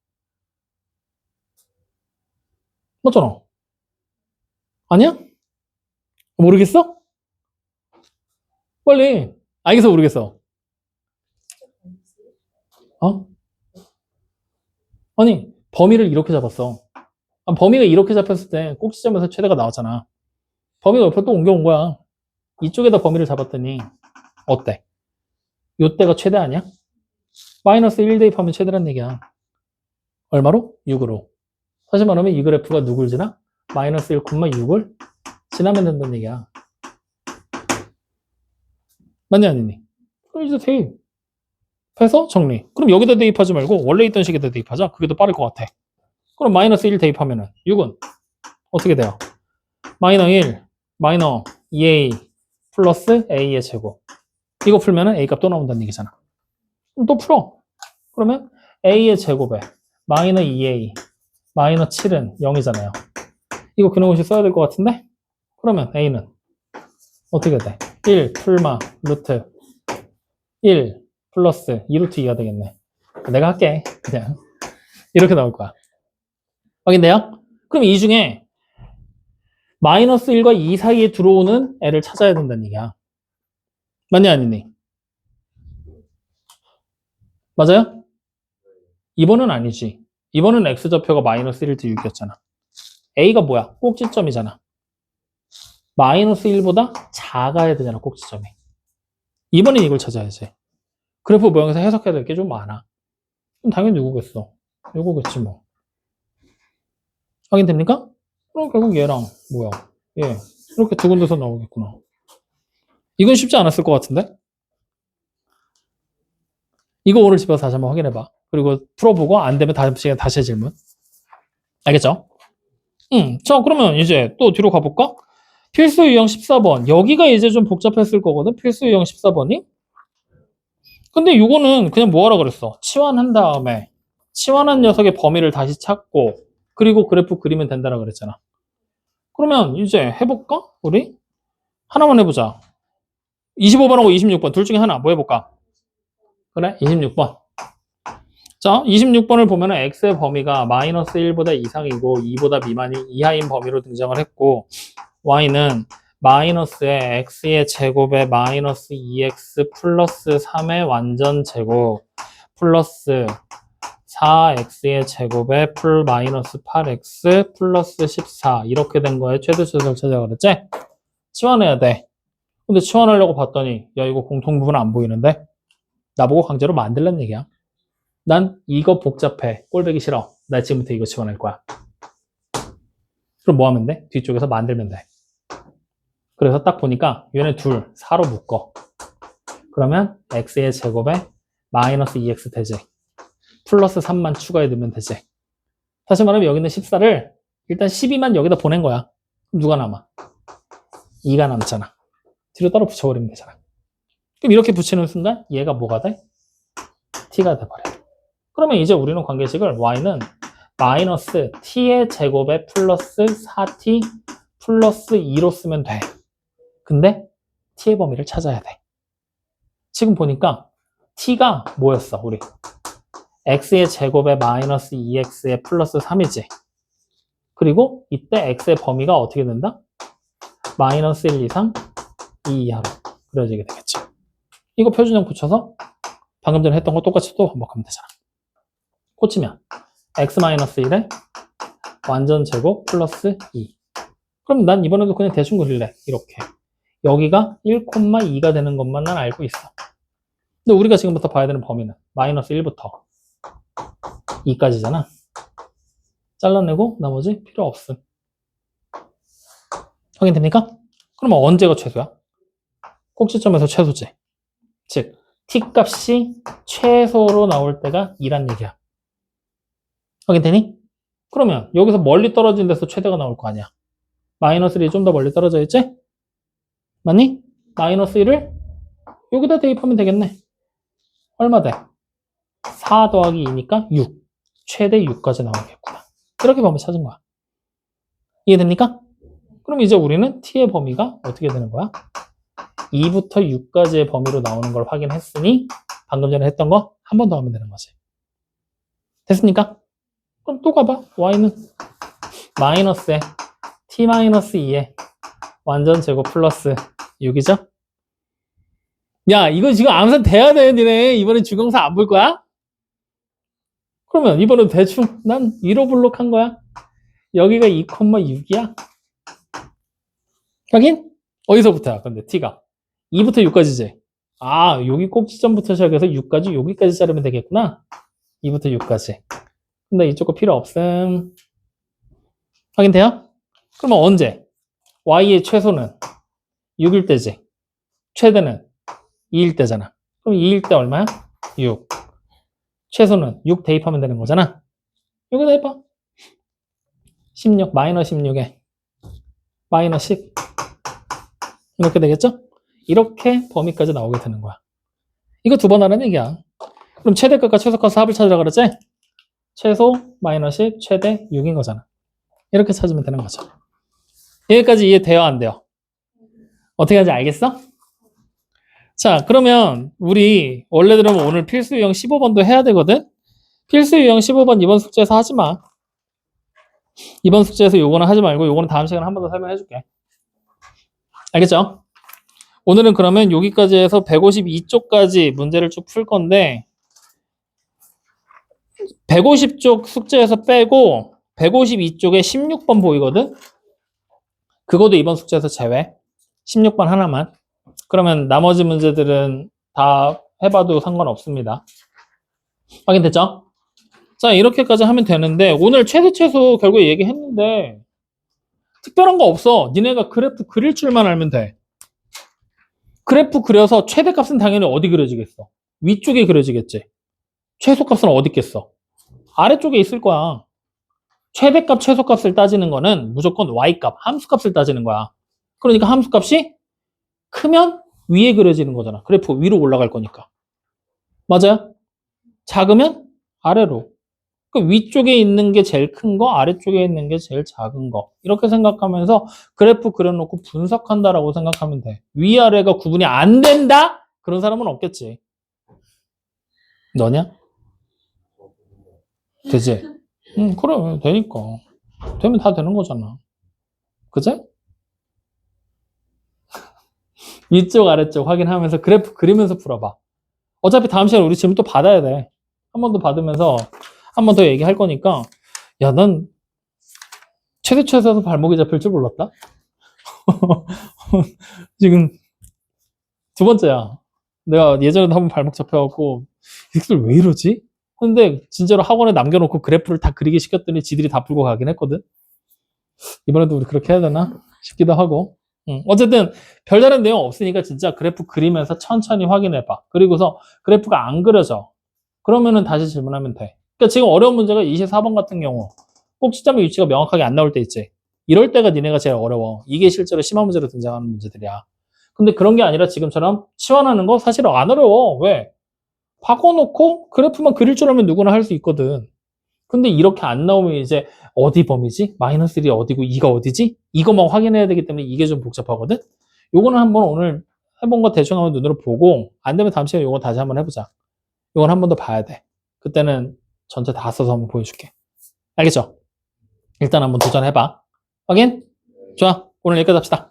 Speaker 1: 맞잖아. 아니야? 모르겠어? 빨리. 알겠어, 모르겠어. 어? 아니, 범위를 이렇게 잡았어. 범위가 이렇게 잡혔을 때 꼭지점에서 최대가 나왔잖아. 범위가 옆으로 또 옮겨온 거야. 이쪽에다 범위를 잡았더니 어때? 요때가 최대 아니야? 마이너스 1 대입하면 최대란 얘기야. 얼마로? 6으로. 다시 말하면 이 그래프가 누굴 지나? 마이너스 1,6을 지나면 된다는 얘기야. 맞니 아니니? 그럼 이제 대입해서 정리. 그럼 여기다 대입하지 말고 원래 있던 식에다 대입하자. 그게 더 빠를 것 같아. 그럼 마이너스 1 대입하면은 6은 어떻게 돼요? 마이너 1, 마이너 2a 플러스 a의 제곱. 이거 풀면은 a 값 또 나온다는 얘기잖아. 그럼 또 풀어. 그러면 a의 제곱에 마이너 2a 마이너 7은 0이잖아요. 이거 그놈없이 써야 될 것 같은데? 그러면 a는 어떻게 돼? 1 풀마 루트 1 플러스 2루트 2가 되겠네. 내가 할게. 그냥 이렇게 나올 거야. 확인돼요? 그럼 이 중에 마이너스 1과 2 사이에 들어오는 애를 찾아야 된다는 얘기야. 맞니 아니니? 맞아요? 2번은 아니지. 2번은 x좌표가 마이너스 1도 6이었잖아. a가 뭐야? 꼭지점이잖아. 마이너스 1보다 작아야 되잖아, 꼭지점이. 2번은 이걸 찾아야지. 그래프 모양에서 해석해야 될 게 좀 많아. 그럼 당연히 누구겠어? 요거겠지 뭐. 확인됩니까? 그럼 결국 얘랑 뭐야? 얘 이렇게 두 군데서 나오겠구나. 이건 쉽지 않았을 것 같은데? 이거 오늘 집에서 다시 한번 확인해봐. 그리고 풀어보고 안 되면 다음 시간에 다시 질문. 알겠죠? 자, 그러면 이제 또 뒤로 가볼까? 필수 유형 14번. 여기가 이제 좀 복잡했을 거거든? 필수 유형 14번이? 근데 이거는 그냥 뭐하라 그랬어? 치환한 다음에 치환한 녀석의 범위를 다시 찾고 그리고 그래프 그리면 된다라 그랬잖아. 그러면 이제 해볼까? 우리? 하나만 해보자. 25번하고 26번 둘 중에 하나 뭐 해볼까? 그래? 26번. 자, 26번을 보면 x의 범위가 마이너스 1보다 이상이고 2보다 미만이 이하인 범위로 등장을 했고 y는 마이너스의 x의 제곱에 마이너스 2x 플러스 3의 완전 제곱 플러스 4x의 제곱에 풀 마이너스 8x 플러스 14 이렇게 된 거에 최대 최소를 찾아 그랬지? 치환해야 돼. 근데 치환하려고 봤더니 야 이거 공통부분 안 보이는데? 나보고 강제로 만들란 얘기야. 난 이거 복잡해. 꼴보기 싫어. 나 지금부터 이거 치환할 거야. 그럼 뭐 하면 돼? 뒤쪽에서 만들면 돼. 그래서 딱 보니까 얘네 둘 4로 묶어. 그러면 x의 제곱에 마이너스 2x 되지. 플러스 3만 추가해 두면 되지. 다시 말하면 여기 있는 14를 일단 12만 여기다 보낸 거야. 그럼 누가 남아? 2가 남잖아. 뒤로 따로 붙여버리면 되잖아. 그럼 이렇게 붙이는 순간 얘가 뭐가 돼? t가 돼버려. 그러면 이제 우리는 관계식을 y는 마이너스 t의 제곱에 플러스 4t 플러스 2로 쓰면 돼. 근데 t의 범위를 찾아야 돼. 지금 보니까 t가 뭐였어? 우리 x의 제곱에 마이너스 2x에 플러스 3이지. 그리고 이때 x의 범위가 어떻게 된다? 마이너스 1 이상 2 이하로 그려지게 되겠죠. 이거 표준형 붙여서 방금 전에 했던 거 똑같이 또 반복하면 되잖아. 꽂히면 x-1에 완전 제곱 플러스 2. 그럼 난 이번에도 그냥 대충 그릴래. 이렇게. 여기가 1,2가 되는 것만 난 알고 있어. 근데 우리가 지금부터 봐야 되는 범위는 마이너스 1부터 2까지잖아. 잘라내고 나머지 필요 없음. 확인됩니까? 그러면 언제가 최소야? 꼭지점에서 최소지. 즉 t값이 최소로 나올 때가 2란 얘기야. 확인되니? 그러면 여기서 멀리 떨어진 데서 최대가 나올 거 아니야. 마이너스 1이 좀 더 멀리 떨어져 있지? 맞니? 마이너스 1을 여기다 대입하면 되겠네. 얼마 돼? 4 더하기 2니까 6. 최대 6까지 나오겠구나. 이렇게 범위 찾은 거야. 이해됩니까? 그럼 이제 우리는 t의 범위가 어떻게 되는 거야? 2부터 6까지의 범위로 나오는 걸 확인했으니 방금 전에 했던 거 한 번 더 하면 되는 거지. 됐습니까? 그럼 또 가봐. y는 마이너스에 t-2에 완전 제곱 플러스 6이죠? 야, 이거 지금 암산 돼야 돼, 니네. 이번엔 주경사 안 볼 거야? 그러면 이번엔 대충 난 1호 블록 한 거야. 여기가 2,6이야. 확인? 어디서부터야? 근데 t가 2부터 6까지지. 아, 여기 꼭지점부터 시작해서 6까지 여기까지 자르면 되겠구나. 2부터 6까지. 근데 이쪽 거 필요 없음. 확인돼요? 그러면 언제? y의 최소는 6일 때지. 최대는 2일 때잖아. 그럼 2일 때 얼마야? 6. 최소는 6 대입하면 되는 거잖아. 여기다 해봐. 16, 마이너스 16에 마이너스 10. 이렇게 되겠죠? 이렇게 범위까지 나오게 되는 거야. 이거 두 번 하는 얘기야. 그럼 최대값과 최소값 합을 찾으라 그러지? 최소 마이너스 10, 최대 6인 거잖아. 이렇게 찾으면 되는 거죠. 여기까지 이해돼요? 안 돼요? 어떻게 하는지 알겠어? 자, 그러면 우리 원래대로 오늘 필수 유형 15번도 해야 되거든? 필수 유형 15번 이번 숙제에서 하지 마. 이번 숙제에서 요거는 하지 말고 요거는 다음 시간에 한 번 더 설명해 줄게. 알겠죠? 오늘은 그러면 여기까지 해서 152쪽까지 문제를 쭉 풀 건데 150쪽 숙제에서 빼고 152쪽에 16번 보이거든? 그것도 이번 숙제에서 제외. 16번 하나만. 그러면 나머지 문제들은 다 해봐도 상관없습니다. 확인됐죠? 자, 이렇게까지 하면 되는데 오늘 최소 결국에 얘기했는데 특별한 거 없어. 니네가 그래프 그릴 줄만 알면 돼. 그래프 그려서 최대값은 당연히 어디 그려지겠어? 위쪽에 그려지겠지. 최소값은 어디 있겠어? 아래쪽에 있을 거야. 최대값, 최소값을 따지는 거는 무조건 y값, 함수값을 따지는 거야. 그러니까 함수값이 크면 위에 그려지는 거잖아. 그래프 위로 올라갈 거니까. 맞아요? 작으면 아래로. 그 위쪽에 있는 게 제일 큰 거, 아래쪽에 있는 게 제일 작은 거. 이렇게 생각하면서 그래프 그려놓고 분석한다라고 생각하면 돼. 위아래가 구분이 안 된다? 그런 사람은 없겠지. 너냐? 되지? 그래, 되니까. 되면 다 되는 거잖아. 그제? 위쪽, 아래쪽 확인하면서 그래프 그리면서 풀어봐. 어차피 다음 시간에 우리 질문 또 받아야 돼. 한 번 더 받으면서 한 번 더 얘기할 거니까. 야, 난 최대치에서 발목이 잡힐 줄 몰랐다? 지금 두 번째야. 내가 예전에도 한번 발목 잡혀갖고 이 새끼들 왜 이러지? 근데 진짜로 학원에 남겨놓고 그래프를 다 그리게 시켰더니 지들이 다 풀고 가긴 했거든. 이번에도 우리 그렇게 해야 되나 싶기도 하고. 어쨌든 별다른 내용 없으니까 진짜 그래프 그리면서 천천히 확인해봐. 그리고서 그래프가 안 그려져. 그러면은 다시 질문하면 돼. 그러니까 지금 어려운 문제가 24번 같은 경우 꼭지점의 위치가 명확하게 안 나올 때 있지. 이럴 때가 니네가 제일 어려워. 이게 실제로 심화 문제로 등장하는 문제들이야. 근데 그런 게 아니라 지금처럼 치환하는 거 사실 안 어려워. 왜? 바꿔놓고 그래프만 그릴 줄 알면 누구나 할 수 있거든. 근데 이렇게 안 나오면 이제 어디 범위지? 마이너스 1이 어디고 2가 어디지? 이거만 확인해야 되기 때문에 이게 좀 복잡하거든? 요거는 한번 오늘 해본 거 대충 한번 눈으로 보고 안 되면 다음 시간에 요거 다시 한번 해보자. 요건 한 번 더 봐야 돼. 그때는 전체 다 써서 한번 보여줄게. 알겠죠? 일단 한번 도전해봐. 확인? 좋아. 오늘 여기까지 합시다.